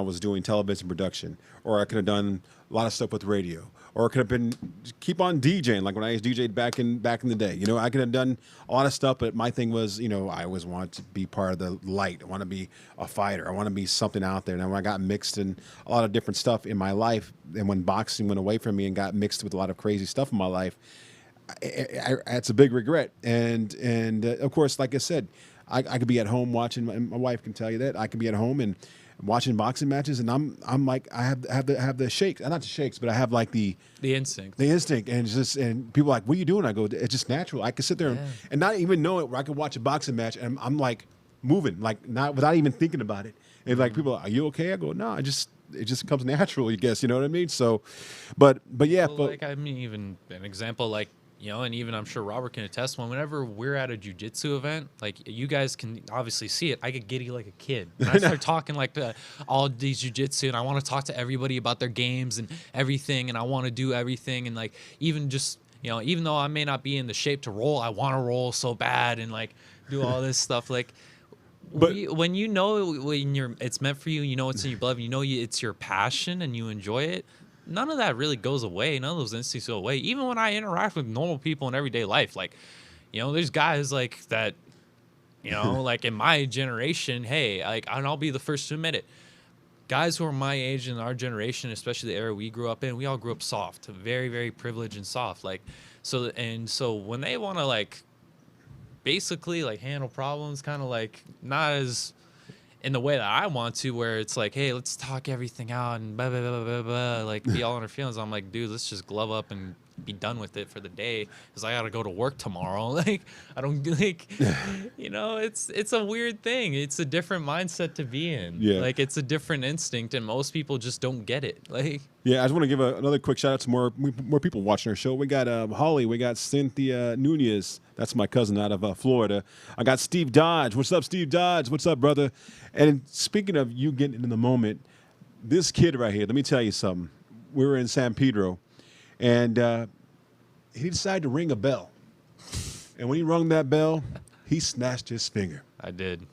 was doing television production, or I could have done a lot of stuff with radio, or it could have been keep on DJing, like when I DJed back in the day. You know, I could have done a lot of stuff, but my thing was, you know, I always wanted to be part of the light. I want to be a fighter. I want to be something out there. And when I got mixed in a lot of different stuff in my life, and when boxing went away from me and got mixed with a lot of crazy stuff in my life, it's a big regret. And of course, like I said, I could be at home watching. My wife can tell you that I could be at home and watching boxing matches, and I'm like, I have the shakes, not the shakes, but I have like the instinct, and and people are like, what are you doing? I go, it's just natural. I could sit there and not even know it, where I could watch a boxing match and I'm like moving, like not without even thinking about it. And like people are you okay? I go, no, it just comes natural, I guess. You know what I mean? So, but yeah. Well, like, I mean, even an example, like, you know, and even I'm sure Robert can attest, whenever we're at a jiu-jitsu event, like, you guys can obviously see it, I get giddy like a kid. And I start talking like all these jiu-jitsu, and I want to talk to everybody about their games and everything, and I want to do everything, and like, even just, you know, even though I may not be in the shape to roll, I want to roll so bad and like do all this stuff. Like, but when you know it's meant for you, you know it's in your blood, you know it's your passion and you enjoy it, none of that really goes away. None of those instincts go away. Even when I interact with normal people in everyday life, like, you know, there's guys like that, you know, like in my generation, hey, like, and I'll be the first to admit it, guys who are my age in our generation, especially the era we grew up in, we all grew up soft, very, very privileged and soft. Like, so when they want to like basically like handle problems, kind of like not as in the way that I want to, where it's like, hey, let's talk everything out and blah, blah, blah, blah, blah, like be all in our feelings. I'm like, dude, let's just glove up and be done with it for the day, because I got to go to work tomorrow. Like, I don't like, you know, it's a weird thing. It's a different mindset to be in. Yeah. Like, it's a different instinct, and most people just don't get it. Like, yeah, I just want to give another quick shout out to more people watching our show. We got Holly, we got Cynthia Nunez. That's my cousin out of Florida. I got Steve Dodge. What's up, Steve Dodge? What's up, brother? And speaking of you getting in the moment, this kid right here, let me tell you something. We were in San Pedro, and he decided to ring a bell. And when he rung that bell, he snatched his finger. I did.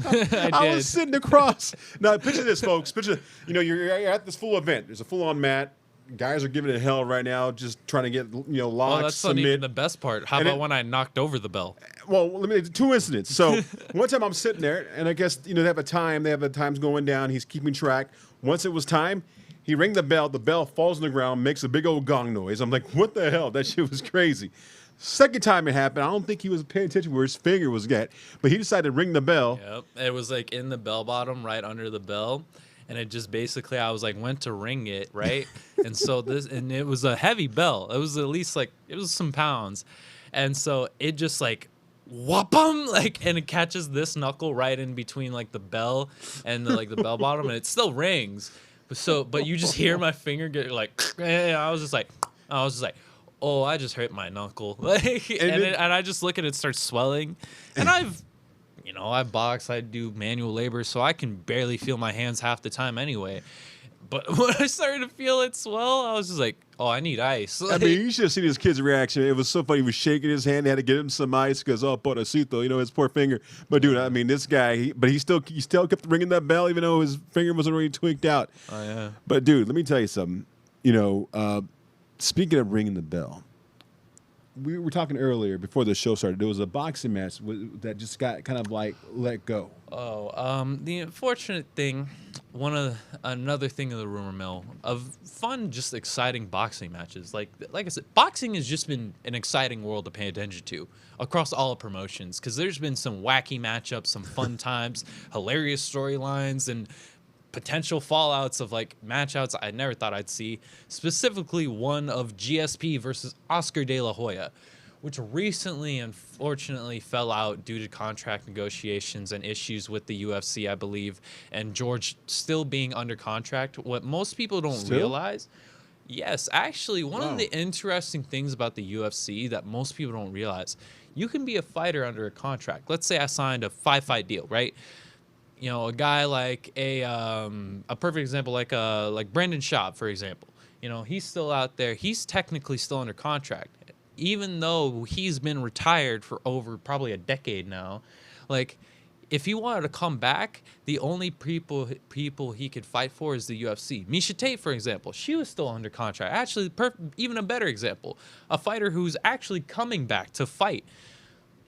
I was sitting across. Now, picture this, folks. Picture, you're at this full event. There's a full-on mat. Guys are giving it hell right now, just trying to get, locks, Oh, that's not submit. even the best part. How about when I knocked over the bell? Well, let me two incidents. So one time I'm sitting there, and I guess they have a time. They have the times going down. He's keeping track. Once it was time, he rang the bell. The bell falls on the ground, makes a big old gong noise. I'm like, what the hell? That shit was crazy. Second time it happened, I don't think he was paying attention where his finger was at, but he decided to ring the bell. Yep, it was like in the bell bottom, right under the bell. And it just basically, I was like, went to ring it, right? And so and it was a heavy bell. It was at least it was some pounds. And so it just like, whoop-em, and it catches this knuckle right in between the bell and the bell bottom, and it still rings. But you just hear my finger get and I was just like, oh, I just hurt my knuckle. And I just look at it start swelling. And I box, I do manual labor, so I can barely feel my hands half the time anyway. But when I started to feel it swell, I was just like, oh, I need ice. I mean, you should have seen his kid's reaction. It was so funny. He was shaking his hand. They had to get him some ice because, pobrecito, his poor finger. But, dude, I mean, this guy, he still kept ringing that bell even though his finger was already tweaked out. Oh, yeah. But, dude, let me tell you something. Speaking of ringing the bell, we were talking earlier before the show started. There was a boxing match that just got kind of let go. Oh, the unfortunate thing, another thing in the rumor mill of fun, just exciting boxing matches. Like I said, boxing has just been an exciting world to pay attention to across all promotions because there's been some wacky matchups, some fun times, hilarious storylines, and potential fallouts of matchouts I never thought I'd see, specifically one of GSP versus Oscar De La Hoya, which recently unfortunately fell out due to contract negotiations and issues with the UFC, I believe, and George still being under contract. What most people don't realize, yes, actually, one of the interesting things about the UFC that most people don't realize, you can be a fighter under a contract. Let's say I signed a 5-fight deal, right? A guy like a perfect example, like Brendan Schaub, for example. He's still out there. He's technically still under contract, even though he's been retired for over probably a decade now. If he wanted to come back, the only people he could fight for is the UFC. Miesha Tate, for example, she was still under contract. Actually, even a better example, a fighter who's actually coming back to fight.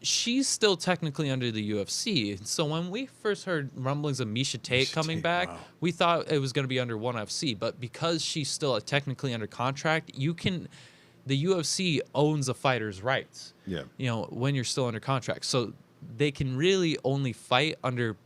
She's still technically under the UFC. So when we first heard rumblings of Miesha Tate coming back, we thought it was going to be under ONE FC. But because she's still technically under contract, the UFC owns a fighter's rights. Yeah. When you're still under contract, so they can really only fight under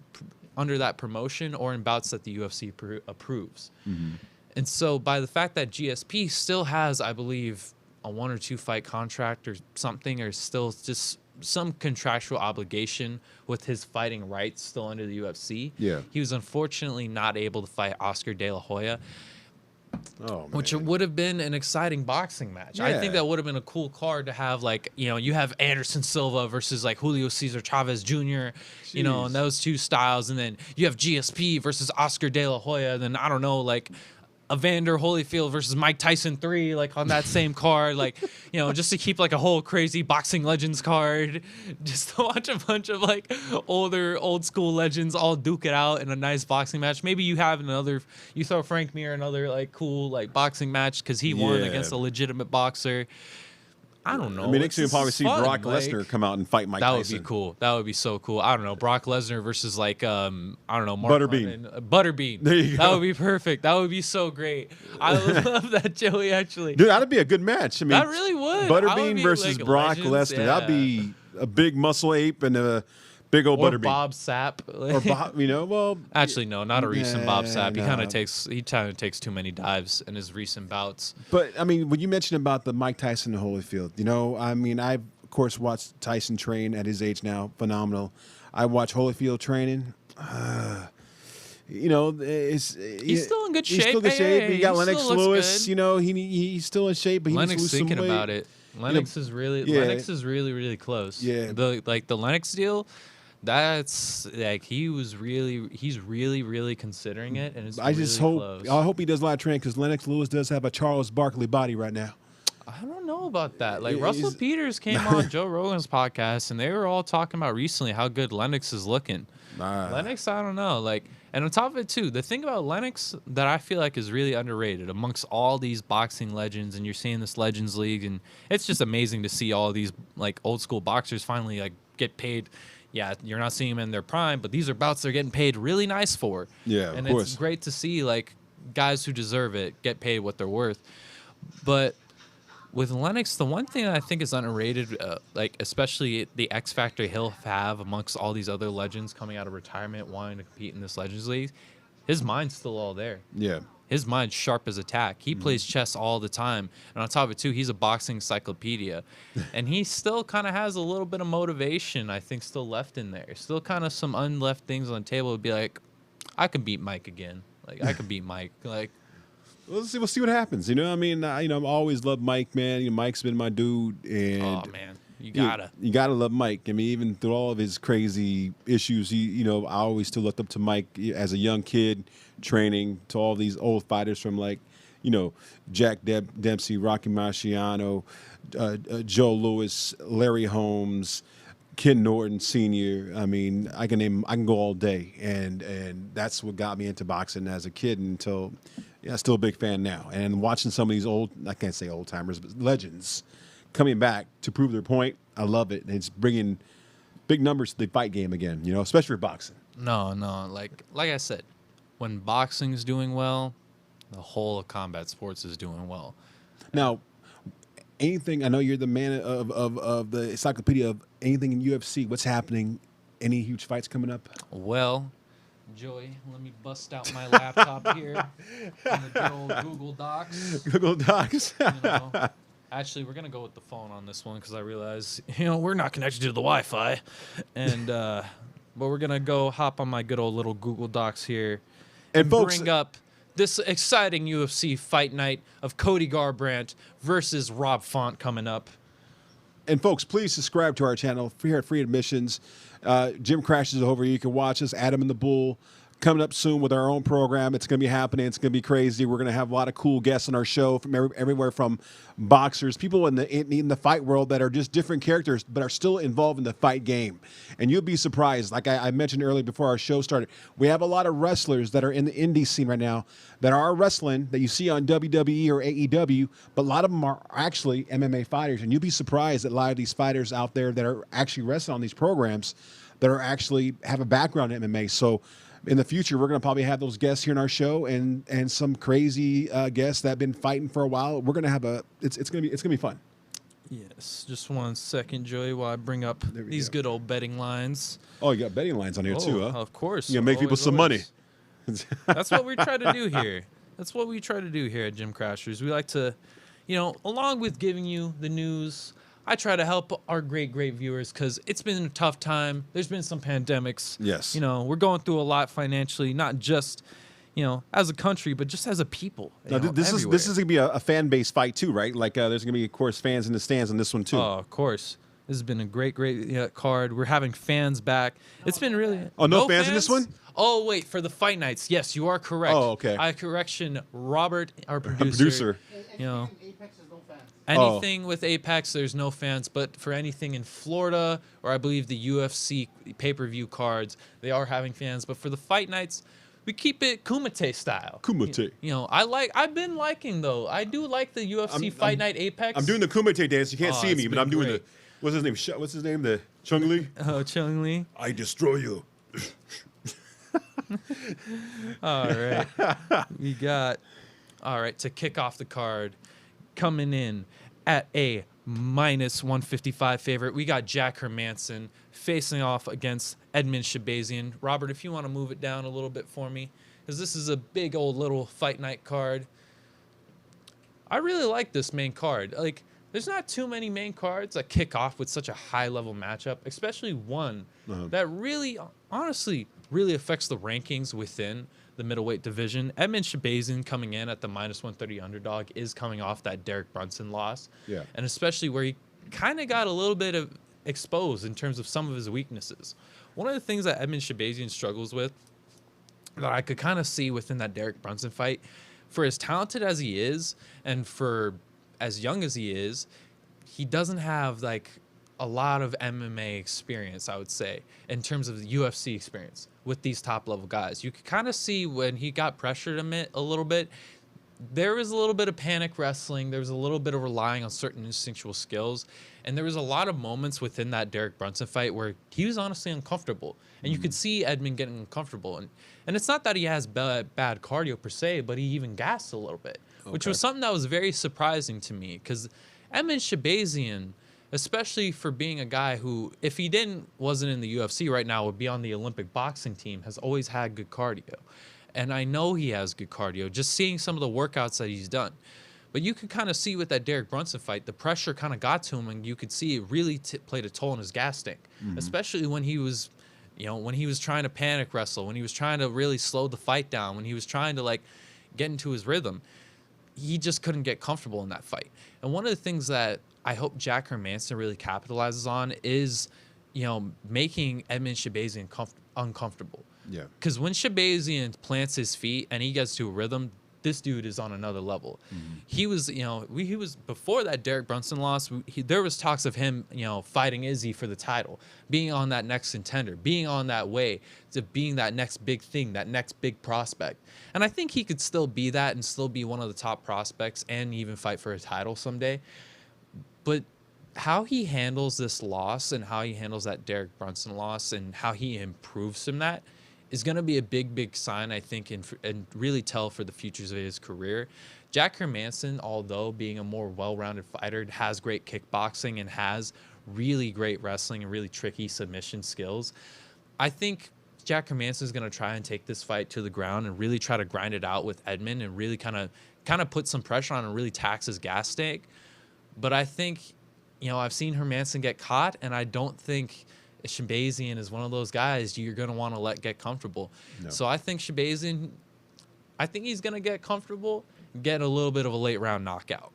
that promotion or in bouts that the UFC approves. Mm-hmm. And so by the fact that GSP still has, I believe, a 1 or 2 fight contract or something, or still just some contractual obligation with his fighting rights still under the UFC. Yeah. He was unfortunately not able to fight Oscar De La Hoya. Which would have been an exciting boxing match. Yeah. I think that would have been a cool card to have, you have Anderson Silva versus Julio Cesar Chavez Jr., and those two styles, and then you have GSP versus Oscar De La Hoya, and then I don't know, Evander Holyfield versus Mike Tyson 3, on that same card, just to keep a whole crazy boxing legends card, just to watch a bunch of old school legends all duke it out in a nice boxing match. Maybe you have you throw Frank Mir another cool boxing match because he won against a legitimate boxer. I don't know. I mean, next thing you'll probably see Brock Lesnar come out and fight Mike Tyson. That would be cool. That would be so cool. I don't know. Brock Lesnar versus I don't know. Butterbean. Butterbean. There you go. That would be perfect. That would be so great. I would love that, Joey, actually. Dude, that'd be a good match. I mean, that really would. Butterbean versus Brock Lesnar. Yeah. That'd be a big muscle ape and a big old Butterbean. Bob Sapp. Or Bob, actually, no, not a recent Bob Sapp. He kind of takes too many dives in his recent bouts. But I mean, when you mentioned about the Mike Tyson and Holyfield, I mean, I've of course watched Tyson train at his age now, phenomenal. I watch Holyfield training. He's still in good shape. He's still in good shape. You got Lennox Lewis. He's still in shape, but he Lennox needs to lose some weight. About it. Lennox is really really close. Yeah. The Lennox deal. That's he's really considering it, and it's I hope he does a lot of training because Lennox Lewis does have a Charles Barkley body right now. I don't know about that. Like He's- Russell Peters came on Joe Rogan's podcast, and they were all talking about recently how good Lennox is looking. Lennox, I don't know. Like, and on top of it too, the thing about Lennox that I feel like is really underrated amongst all these boxing legends, and you're seeing this Legends League, and it's just amazing to see all these like old school boxers finally like get paid. Yeah, you're not seeing them in their prime, but these are bouts they're getting paid really nice for. Yeah, and of course. it's great to see like guys who deserve it get paid what they're worth. But with Lennox, the one thing I think is underrated, like especially the X factor he'll have amongst all these other legends coming out of retirement wanting to compete in this Legends League, his mind's still all there. Yeah. His mind's sharp as a tack. He plays chess all the time. And on top of it, too, he's a boxing encyclopedia. And he still kind of has a little bit of motivation, I think, still left in there. Still kind of some unleft things on the table would be like, I can beat Mike again. Like, I can beat Mike. Like, We'll see what happens. You know, I mean, I've always loved Mike, man. You know, Mike's been my dude, and oh, man, you gotta. you gotta love Mike. I mean, even through all of his crazy issues, I always still looked up to Mike as a young kid, training to all these old fighters from like, Jack Dempsey, Rocky Marciano, Joe Louis, Larry Holmes, Ken Norton Sr. I mean, I can go all day, and that's what got me into boxing as a kid until. Yeah, still a big fan now. And watching some of these I can't say old timers, but legends coming back to prove their point, I love it. And it's bringing big numbers to the fight game again, especially for boxing. No. Like I said, when boxing's doing well, the whole of combat sports is doing well. Now, anything, I know you're the man of the encyclopedia of anything in UFC. What's happening? Any huge fights coming up? Well, Joey, let me bust out my laptop here on the good old Google Docs. Google Docs. Actually, we're gonna go with the phone on this one because I realize we're not connected to the Wi-Fi, and but we're gonna go hop on my good old little Google Docs here And folks, bring up this exciting UFC fight night of Cody Garbrandt versus Rob Font coming up. And folks, please subscribe to our channel here at Free Admissions. Gym Crashes is over. You can watch us. Adam and the Bull coming up soon with our own program. It's going to be happening. It's going to be crazy. We're going to have a lot of cool guests on our show from everywhere from boxers, people in the fight world that are just different characters but are still involved in the fight game. And you'll be surprised. Like I mentioned earlier before our show started, we have a lot of wrestlers that are in the indie scene right now that are wrestling that you see on WWE or AEW, but a lot of them are actually MMA fighters. And you'll be surprised that a lot of these fighters out there that are actually wrestling on these programs that are actually have a background in MMA. So in the future, we're going to probably have those guests here in our show and some crazy guests that have been fighting for a while. We're going to have it's going to be fun. Yes, just 1 second, Joey, while I bring up these good old betting lines. Oh, you got betting lines on here too, huh? Of course. You gonna make people Always, some always. money. That's what we try to do here. That's what we try to do here at Gym Crashers. We like to, along with giving you the news, I try to help our great viewers because it's been a tough time. There's been some pandemics. Yes. We're going through a lot financially, not just, as a country, but just as a people. Now, this is going to be a fan base fight too, right? Like there's going to be, of course, fans in the stands on this one too. Oh, of course. This has been a great card. We're having fans back. It's been really. Oh, no fans in this one? Oh, wait, for the fight nights. Yes, you are correct. Oh, okay. Correction, Robert, our producer. Apex is no fans. Anything with Apex, there's no fans. But for anything in Florida, or I believe the UFC pay-per-view cards, they are having fans. But for the fight nights, we keep it Kumite style. Kumite. I've been liking, though. I do like the UFC Fight Night Apex. I'm doing the Kumite dance. You can't see it's me, but been I'm doing great. what's his name? What's his name? The Chung Li? Oh, Chung Li. I destroy you. All right. We got, to kick off the card, coming in at a -155 favorite, we got Jack Hermansen facing off against Edmund Shabazian. Robert, if you want to move it down a little bit for me, because this is a big old little fight night card. I really like this main card. Like, there's not too many main cards that kick off with such a high-level matchup, especially one that really, honestly, really affects the rankings within the middleweight division. Edmund Shabazian coming in at the -130 underdog is coming off that Derek Brunson loss. Yeah. And especially where he kind of got a little bit of exposed in terms of some of his weaknesses. One of the things that Edmund Shabazian struggles with that I could kind of see within that Derek Brunson fight, for as talented as he is and for as young as he is, he doesn't have like a lot of MMA experience, I would say, in terms of the UFC experience with these top level guys. You could kind of see when he got pressured a little bit, there was a little bit of panic wrestling. There was a little bit of relying on certain instinctual skills. And there was a lot of moments within that Derek Brunson fight where he was honestly uncomfortable. And you could see Edmund getting uncomfortable. And it's not that he has bad cardio per se, but he even gassed a little bit, which was something that was very surprising to me. Because Edmund Shabazian, especially for being a guy who, if he wasn't in the UFC right now, would be on the Olympic boxing team, has always had good cardio. And I know he has good cardio, just seeing some of the workouts that he's done. But you could kind of see with that Derek Brunson fight, the pressure kind of got to him, and you could see it really played a toll on his gas tank, especially when he was, when he was trying to panic wrestle, when he was trying to really slow the fight down, when he was trying to like get into his rhythm. He just couldn't get comfortable in that fight. And one of the things that I hope Jack Hermansen really capitalizes on is, making Edmund Shabazian uncomfortable. Yeah. Because when Shabazian plants his feet and he gets to a rhythm, this dude is on another level. He was, he was before that Derek Brunson loss. There was talks of him, fighting Izzy for the title, being on that next contender, being on that way to being that next big thing, that next big prospect. And I think he could still be that and still be one of the top prospects and even fight for a title someday. But how he handles this loss and how he handles that Derek Brunson loss and how he improves from that is going to be a big, big sign, I think, and really tell for the futures of his career. Jack Hermansen, although being a more well-rounded fighter, has great kickboxing and has really great wrestling and really tricky submission skills. I think Jack Hermansen is going to try and take this fight to the ground and really try to grind it out with Edmund and really kind of put some pressure on and really tax his gas tank. But I think, I've seen Hermansen get caught, and I don't think Shabazian is one of those guys you're going to want to let get comfortable. No. So I think Shabazian, he's going to get comfortable, get a little bit of a late round knockout.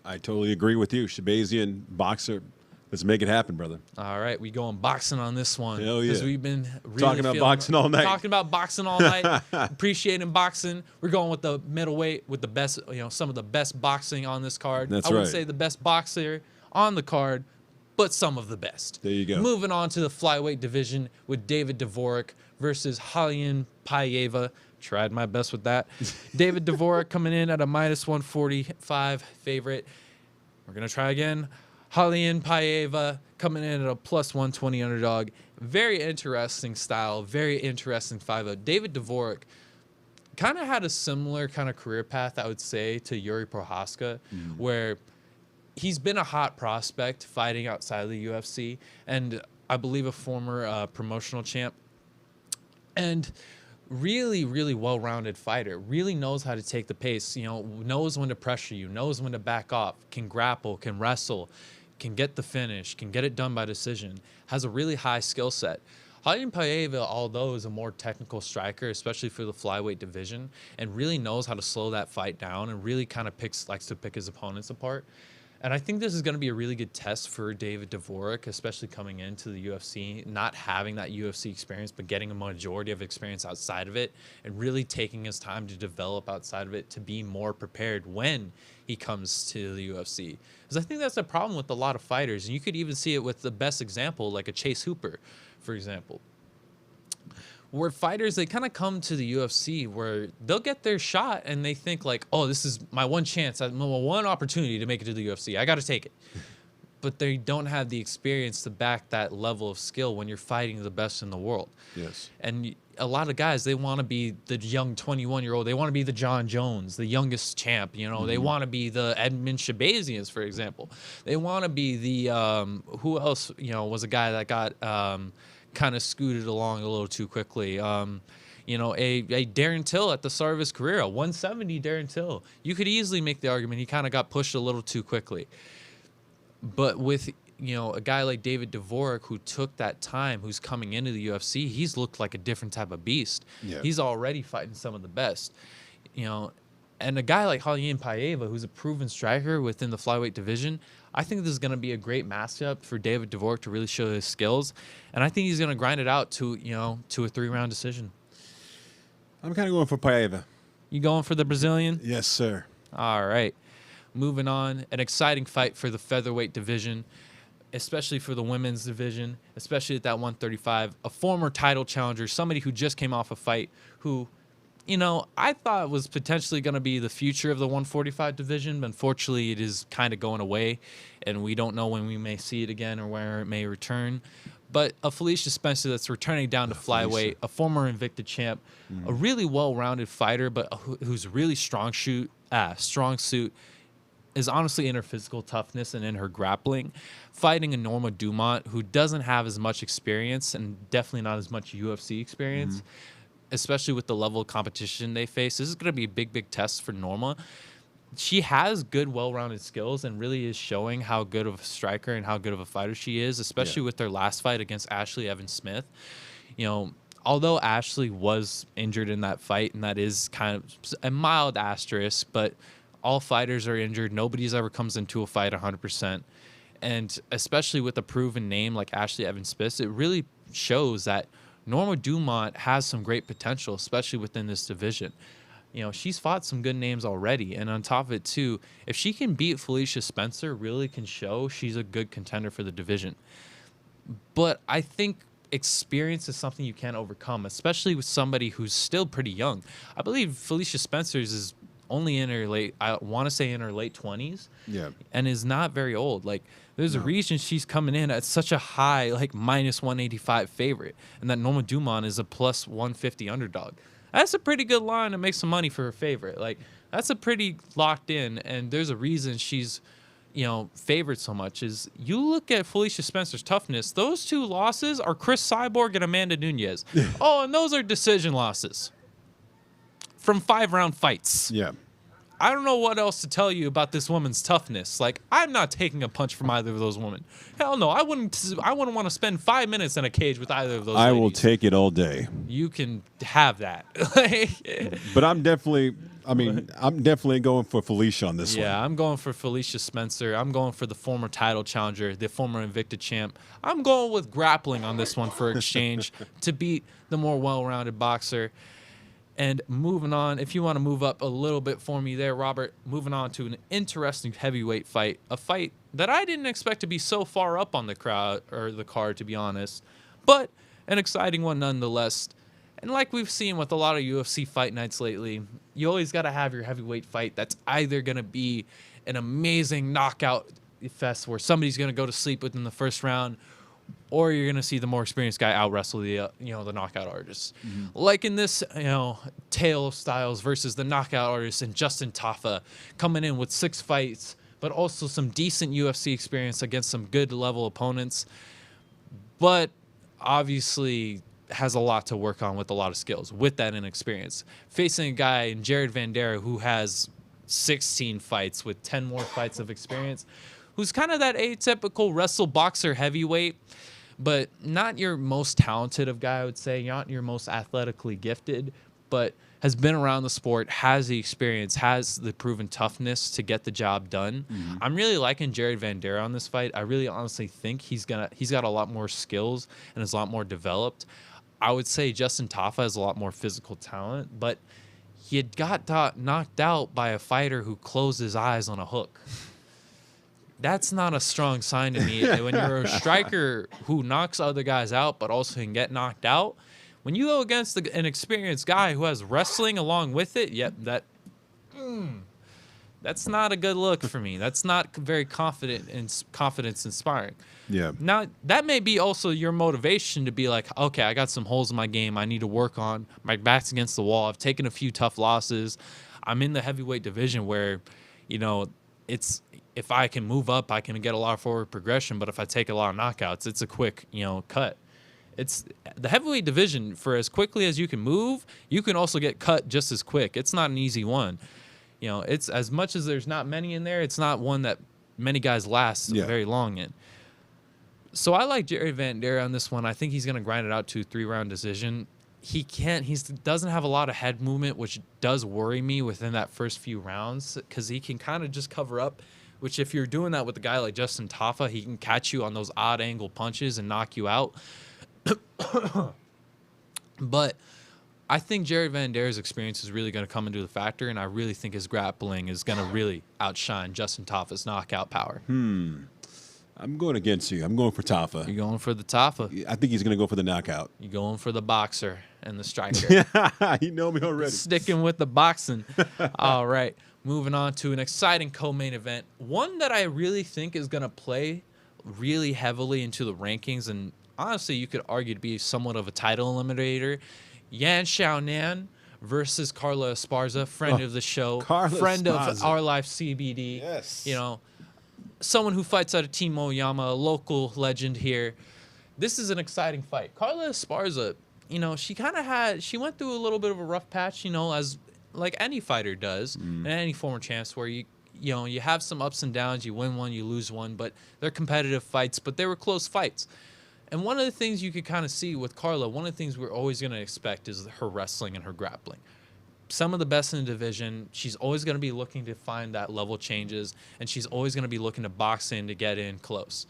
I totally agree with you. Shabazian, boxer. Let's make it happen, brother. All right, we going boxing on this one. Hell yeah. Because we've been really talking about boxing all night. Talking about boxing all night. Appreciating boxing. We're going with the middleweight, with the best, some of the best boxing on this card. That's I wouldn't say the best boxer on the card, but some of the best. There you go. Moving on to the flyweight division with David Devorak versus Raulian Paiva. Tried my best with that. David Devorak coming in at a -145 favorite. We're going to try again. Raulian Paiva coming in at a +120 underdog. Very interesting style. Very interesting fight. David Devorak kind of had a similar kind of career path, I would say, to Yuri Prohaska, where he's been a hot prospect fighting outside of the UFC, and I believe a former promotional champ, and really, really well-rounded fighter. Really knows how to take the pace, knows when to pressure you, knows when to back off, can grapple, can wrestle, can get the finish, can get it done by decision, has a really high skill set. Raulian Paiva, although is a more technical striker, especially for the flyweight division, and really knows how to slow that fight down and really kind of likes to pick his opponents apart. And I think this is going to be a really good test for David Devorak, especially coming into the UFC, not having that UFC experience, but getting a majority of experience outside of it and really taking his time to develop outside of it to be more prepared when he comes to the UFC. Because I think that's a problem with a lot of fighters. And you could even see it with the best example, like a Chase Hooper, for example. Where fighters, they kind of come to the UFC where they'll get their shot and they think like, oh, this is my one chance, my one opportunity to make it to the UFC. I got to take it. But they don't have the experience to back that level of skill when you're fighting the best in the world. Yes. And a lot of guys, they want to be the young 21-year-old. They want to be the John Jones, the youngest champ. They want to be the Edmund Shabazians, for example. They want to be the who else? Was a guy that got kind of scooted along a little too quickly. A Darren Till at the start of his career, a 170 Darren Till. You could easily make the argument he kind of got pushed a little too quickly. But with, a guy like David Devorak who took that time, who's coming into the UFC, he's looked like a different type of beast. Yeah. He's already fighting some of the best. And a guy like Raulian Paiva, who's a proven striker within the flyweight division, I think this is going to be a great matchup for David Devorak to really show his skills. And I think he's going to grind it out to a 3-round decision. I'm kind of going for Paella. You going for the Brazilian? Yes, sir. All right. Moving on, an exciting fight for the featherweight division, especially for the women's division, especially at that 135. A former title challenger, somebody who just came off a fight who, I thought was potentially going to be the future of the 145 division, but unfortunately it is kind of going away, and we don't know when we may see it again or where it may return. But a Felicia Spencer that's returning down to flyweight, a former Invicta champ, a really well-rounded fighter, but who's really strong suit, is honestly in her physical toughness and in her grappling, fighting a Norma Dumont who doesn't have as much experience and definitely not as much UFC experience, especially with the level of competition they face. This is going to be a big, big test for Norma. She has good, well-rounded skills and really is showing how good of a striker and how good of a fighter she is, especially with their last fight against Ashley Evans-Smith. Although Ashley was injured in that fight, and that is kind of a mild asterisk, but all fighters are injured. Nobody's ever comes into a fight 100%. And especially with a proven name like Ashley Evans-Smith, it really shows that Norma Dumont has some great potential, especially within this division. She's fought some good names already. And on top of it, too, if she can beat Felicia Spencer, really can show she's a good contender for the division. But I think experience is something you can't overcome, especially with somebody who's still pretty young. I believe Felicia Spencer's is only in her late 20s. Yeah. And is not very old. Like, there's a reason she's coming in at such a high, like, minus 185 favorite. And that Norma Dumont is a plus 150 underdog. That's a pretty good line to make some money for her favorite. Like, that's a pretty locked in, and there's a reason she's, favored so much. Is you look at Felicia Spencer's toughness, those two losses are Chris Cyborg and Amanda Nunes. And those are decision losses from 5-round fights. Yeah. I don't know what else to tell you about this woman's toughness. Like, I'm not taking a punch from either of those women. Hell no, I wouldn't want to spend 5 minutes in a cage with either of those I ladies. will take it all day. You can have that. But I'm definitely going for Felicia on this one. Yeah, I'm going for Felicia Spencer. I'm going for the former title challenger, the former Invicta champ. I'm going with grappling on this one for exchange to beat the more well-rounded boxer. And moving on, if you want to move up a little bit for me there, Robert, moving on to an interesting heavyweight fight, a fight that I didn't expect to be so far up on the card, to be honest, but an exciting one nonetheless. And like we've seen with a lot of UFC fight nights lately, you always got to have your heavyweight fight that's either going to be an amazing knockout fest where somebody's going to go to sleep within the first round, or you're going to see the more experienced guy out-wrestle the knockout artist. Like in this, Tale of Styles versus the knockout artist and Justin Tafa coming in with 6 fights, but also some decent UFC experience against some good level opponents, but obviously has a lot to work on with a lot of skills with that inexperience. Facing a guy in Jared Vandera who has 16 fights with 10 more fights of experience, who's kind of that atypical wrestle boxer heavyweight, but not your most talented of guy, I would say, not your most athletically gifted, but has been around the sport, has the experience, has the proven toughness to get the job done. I'm really liking Jared Vandera on this fight. I really honestly think he's got a lot more skills and is a lot more developed. I would say Justin Tafa has a lot more physical talent, but he had got knocked out by a fighter who closed his eyes on a hook. That's not a strong sign to me. When you're a striker who knocks other guys out but also can get knocked out, when you go against an experienced guy who has wrestling along with it, that's not a good look for me. That's not very confidence inspiring. Yeah. Now, that may be also your motivation to be like, okay, I got some holes in my game I need to work on. My back's against the wall. I've taken a few tough losses. I'm in the heavyweight division where, if I can move up, I can get a lot of forward progression. But if I take a lot of knockouts, it's a quick, cut. It's the heavyweight division. For as quickly as you can move, you can also get cut just as quick. It's not an easy one. It's as much as there's not many in there, it's not one that many guys last very long in. So I like Jerry Vandera on this one. I think he's going to grind it out to a 3-round decision. He doesn't have a lot of head movement, which does worry me within that first few rounds, because he can kind of just cover up, which if you're doing that with a guy like Justin Tafa, he can catch you on those odd angle punches and knock you out. But I think Jared Van Der's experience is really going to come into the factor, and I really think his grappling is going to really outshine Justin Tafa's knockout power. I'm going against you. I'm going for Tafa. You're going for the Tafa. I think he's going to go for the knockout. You're going for the boxer and the striker. You know me already. Sticking with the boxing. All right. Moving on to an exciting co-main event. One that I really think is going to play really heavily into the rankings, and honestly, you could argue to be somewhat of a title eliminator. Xiao Nan versus Carla Esparza, friend of the show, Carla friend Esparza. of Our Life CBD. Yes. You know, someone who fights out of Team Oyama, a local legend here. This is an exciting fight. Carla Esparza, you know, she went through a little bit of a rough patch, you know, as like any fighter does, and any former champs, where you have some ups and downs, you win one, you lose one, but they're competitive fights, but they were close fights. And one of the things you could kind of see with Carla, one of the things we're always going to expect is her wrestling and her grappling. Some of the best in the division. She's always going to be looking to find that level changes, and she's always going to be looking to box in to get in close.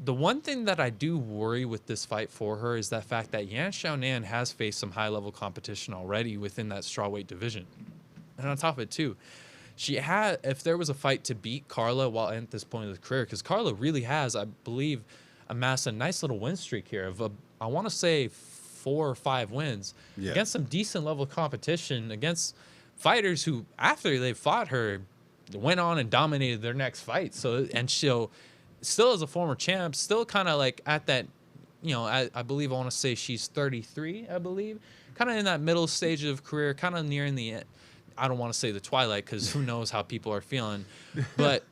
The one thing that I do worry with this fight for her is that fact that Xiao Nan has faced some high-level competition already within that strawweight division. And on top of it, too, if there was a fight to beat Carla while at this point of the career, because Carla really has, I believe, amassed a nice little win streak here of, I want to say, 4 or 5 wins against some decent level of competition, against fighters who, after they fought her, went on and dominated their next fight. So, and she'll still, as a former champ, still kind of like at that, you know, I believe, I want to say she's 33, I believe, kind of in that middle stage of career, kind of nearing the end. I don't want to say the twilight, because who knows how people are feeling, but,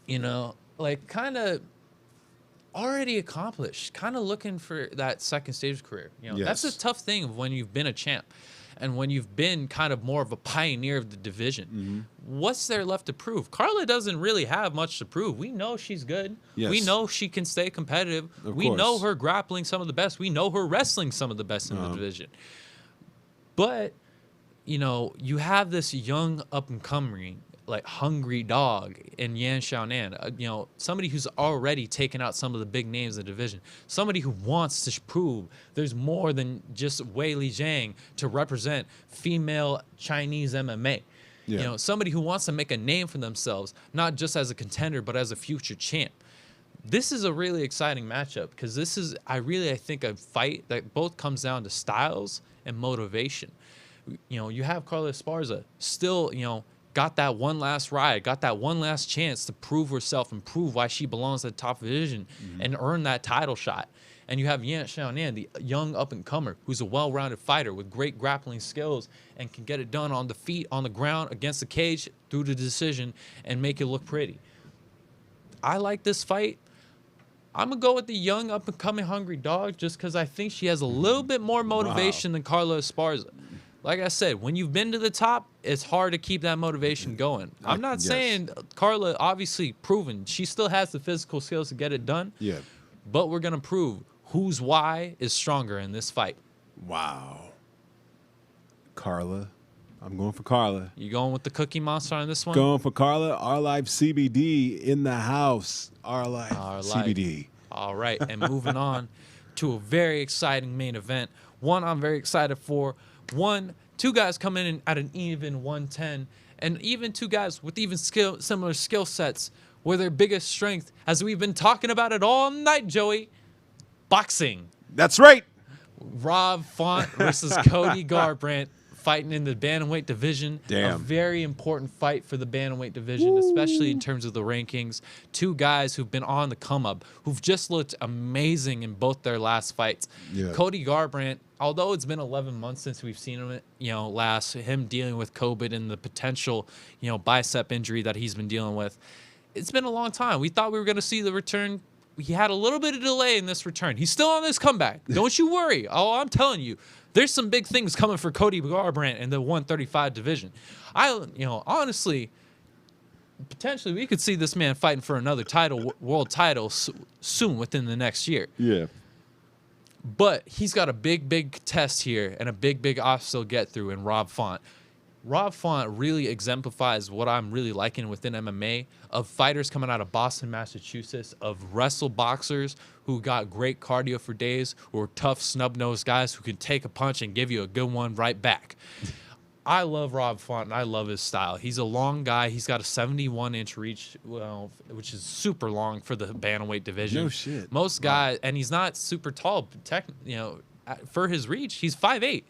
you know, like kind of already accomplished, kind of looking for that second stage of career. You know, that's a tough thing when you've been a champ and when you've been kind of more of a pioneer of the division. What's there left to prove? Carla doesn't really have much to prove. We know she's good. We know she can stay competitive. We know her grappling some of the best. We know her wrestling some of the best in the division. But, you know, you have this young up-and-coming, like, hungry dog in Xiao Nan, you know, somebody who's already taken out some of the big names in the division, somebody who wants to prove there's more than just Wei Li Jiang to represent female Chinese MMA. You know, somebody who wants to make a name for themselves, not just as a contender, but as a future champ. This is a really exciting matchup, because this is, I think, a fight that both comes down to styles and motivation. You know, you have Carla Esparza still, you know, got that one last ride, got that one last chance to prove herself and prove why she belongs at the top division and earn that title shot. And you have Xiao Nan, the young up-and-comer, who's a well-rounded fighter with great grappling skills and can get it done on the feet, on the ground, against the cage, through the decision, and make it look pretty. I like this fight. I'm going to go with the young, up-and-coming hungry dog, just because I think she has a little bit more motivation than Carla Esparza. Like I said, when you've been to the top, it's hard to keep that motivation going. I'm not saying Carla, obviously proven, she still has the physical skills to get it done. But we're going to prove whose why is stronger in this fight. Wow. Carla. I'm going for Carla. You going with the Cookie Monster on this one? Going for Carla. Our Life CBD in the house. Our Life CBD. All right. And moving on to a very exciting main event. One I'm very excited for. Two guys coming in at an even 110, and even two guys with even similar skill sets, where their biggest strength, as we've been talking about it all night, Joey, boxing. That's right. Rob Font versus Cody Garbrandt, fighting in the bantamweight division. A very important fight for the bantamweight division, especially in terms of the rankings. Two guys who've been on the come up, who've just looked amazing in both their last fights. Cody Garbrandt, although it's been 11 months since we've seen him, you know, him dealing with COVID and the potential, you know, bicep injury that he's been dealing with, it's been a long time. We thought we were going to see the return. He had a little bit of delay in this return. He's still on this comeback. Don't you worry. Oh, I'm telling you, there's some big things coming for Cody Garbrandt in the 135 division. You know, honestly, potentially we could see this man fighting for another title, world title, soon within the next year. But he's got a big test here and a big obstacle to get through in Rob Font. Rob Font really exemplifies what I'm really liking within MMA, of fighters coming out of Boston, Massachusetts, of wrestle boxers who got great cardio for days, who are tough, snub-nosed guys who can take a punch and give you a good one right back. I love Rob Font, and I love his style. He's a long guy. He's got a 71-inch reach, which is super long for the bantamweight division. No shit. Most guys, and he's not super tall. For his reach, he's 5'8".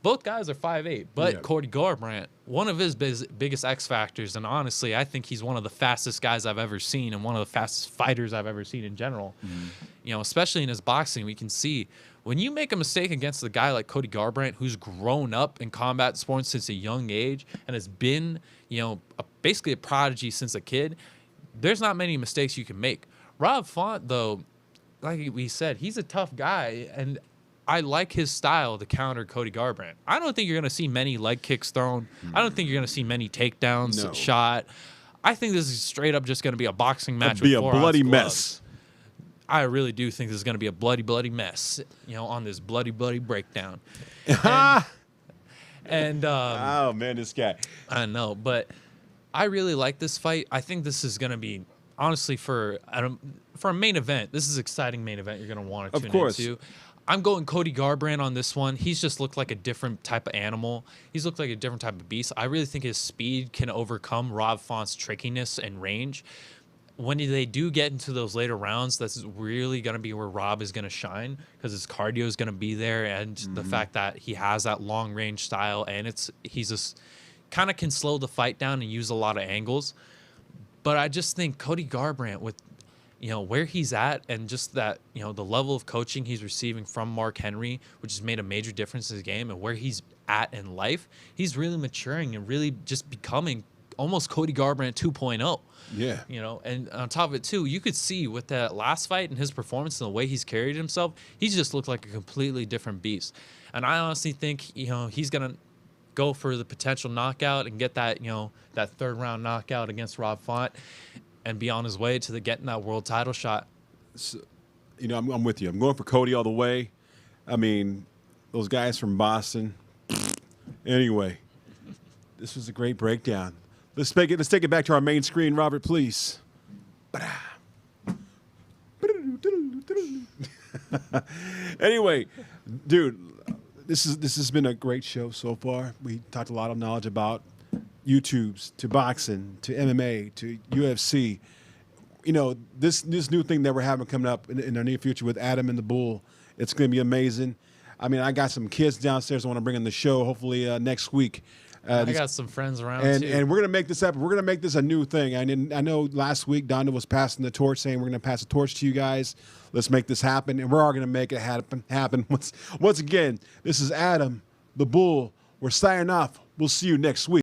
Both guys are 5'8", but Yeah. Cody Garbrandt, one of his biggest X factors, and honestly, I think he's one of the fastest guys I've ever seen, and one of the fastest fighters I've ever seen in general. Especially in his boxing, we can see when you make a mistake against a guy like Cody Garbrandt, who's grown up in combat sports since a young age and has been, basically a prodigy since a kid. There's not many mistakes you can make. Rob Font, though, like we said, he's a tough guy, and I like his style to counter Cody Garbrandt. I don't think you're going to see many leg kicks thrown. I don't think you're going to see many takedowns shot. I think this is straight up just going to be a boxing match. It'll be with a bloody 4-ounce mess. gloves. I really do think this is going to be a bloody, bloody mess, on this bloody, bloody breakdown. And Oh man, this guy. I know, but I really like this fight. I think this is going to be, honestly, for a main event, this is an exciting main event you're going to want to tune into. I'm going Cody Garbrandt on this one. He's just looked like a different type of animal. He's looked like a different type of beast. I really think his speed can overcome Rob Font's trickiness and range. When they do get into those later rounds, that's really going to be where Rob is going to shine, because his cardio is going to be there, and the fact that he has that long range style, and he's just kind of can slow the fight down and use a lot of angles. But I just think Cody Garbrandt, with where he's at, and just that, the level of coaching he's receiving from Mark Henry, which has made a major difference in his game, and where he's at in life, he's really maturing and really just becoming almost Cody Garbrandt 2.0. Yeah. And on top of it too, you could see with that last fight and his performance and the way he's carried himself, he's just looked like a completely different beast. And I honestly think, he's going to go for the potential knockout and get that, that third round knockout against Rob Font, and be on his way to getting that world title shot. So, I'm with you. I'm going for Cody all the way. I mean, those guys from Boston. Anyway, this was a great breakdown. Let's take it back to our main screen, Robert, please. Anyway, dude, this has been a great show so far. We talked a lot of knowledge about YouTubes, to boxing, to MMA, to UFC. This new thing that we're having coming up in the near future with Adam and the Bull, it's going to be amazing. I mean, I got some kids downstairs I want to bring on the show, hopefully next week. I got some friends around too. And we're going to make this happen. We're going to make this a new thing. I know last week Donda was passing the torch, saying we're going to pass the torch to you guys. Let's make this happen, and we're all going to make it happen. Once again, this is Adam, the Bull. We're signing off. We'll see you next week.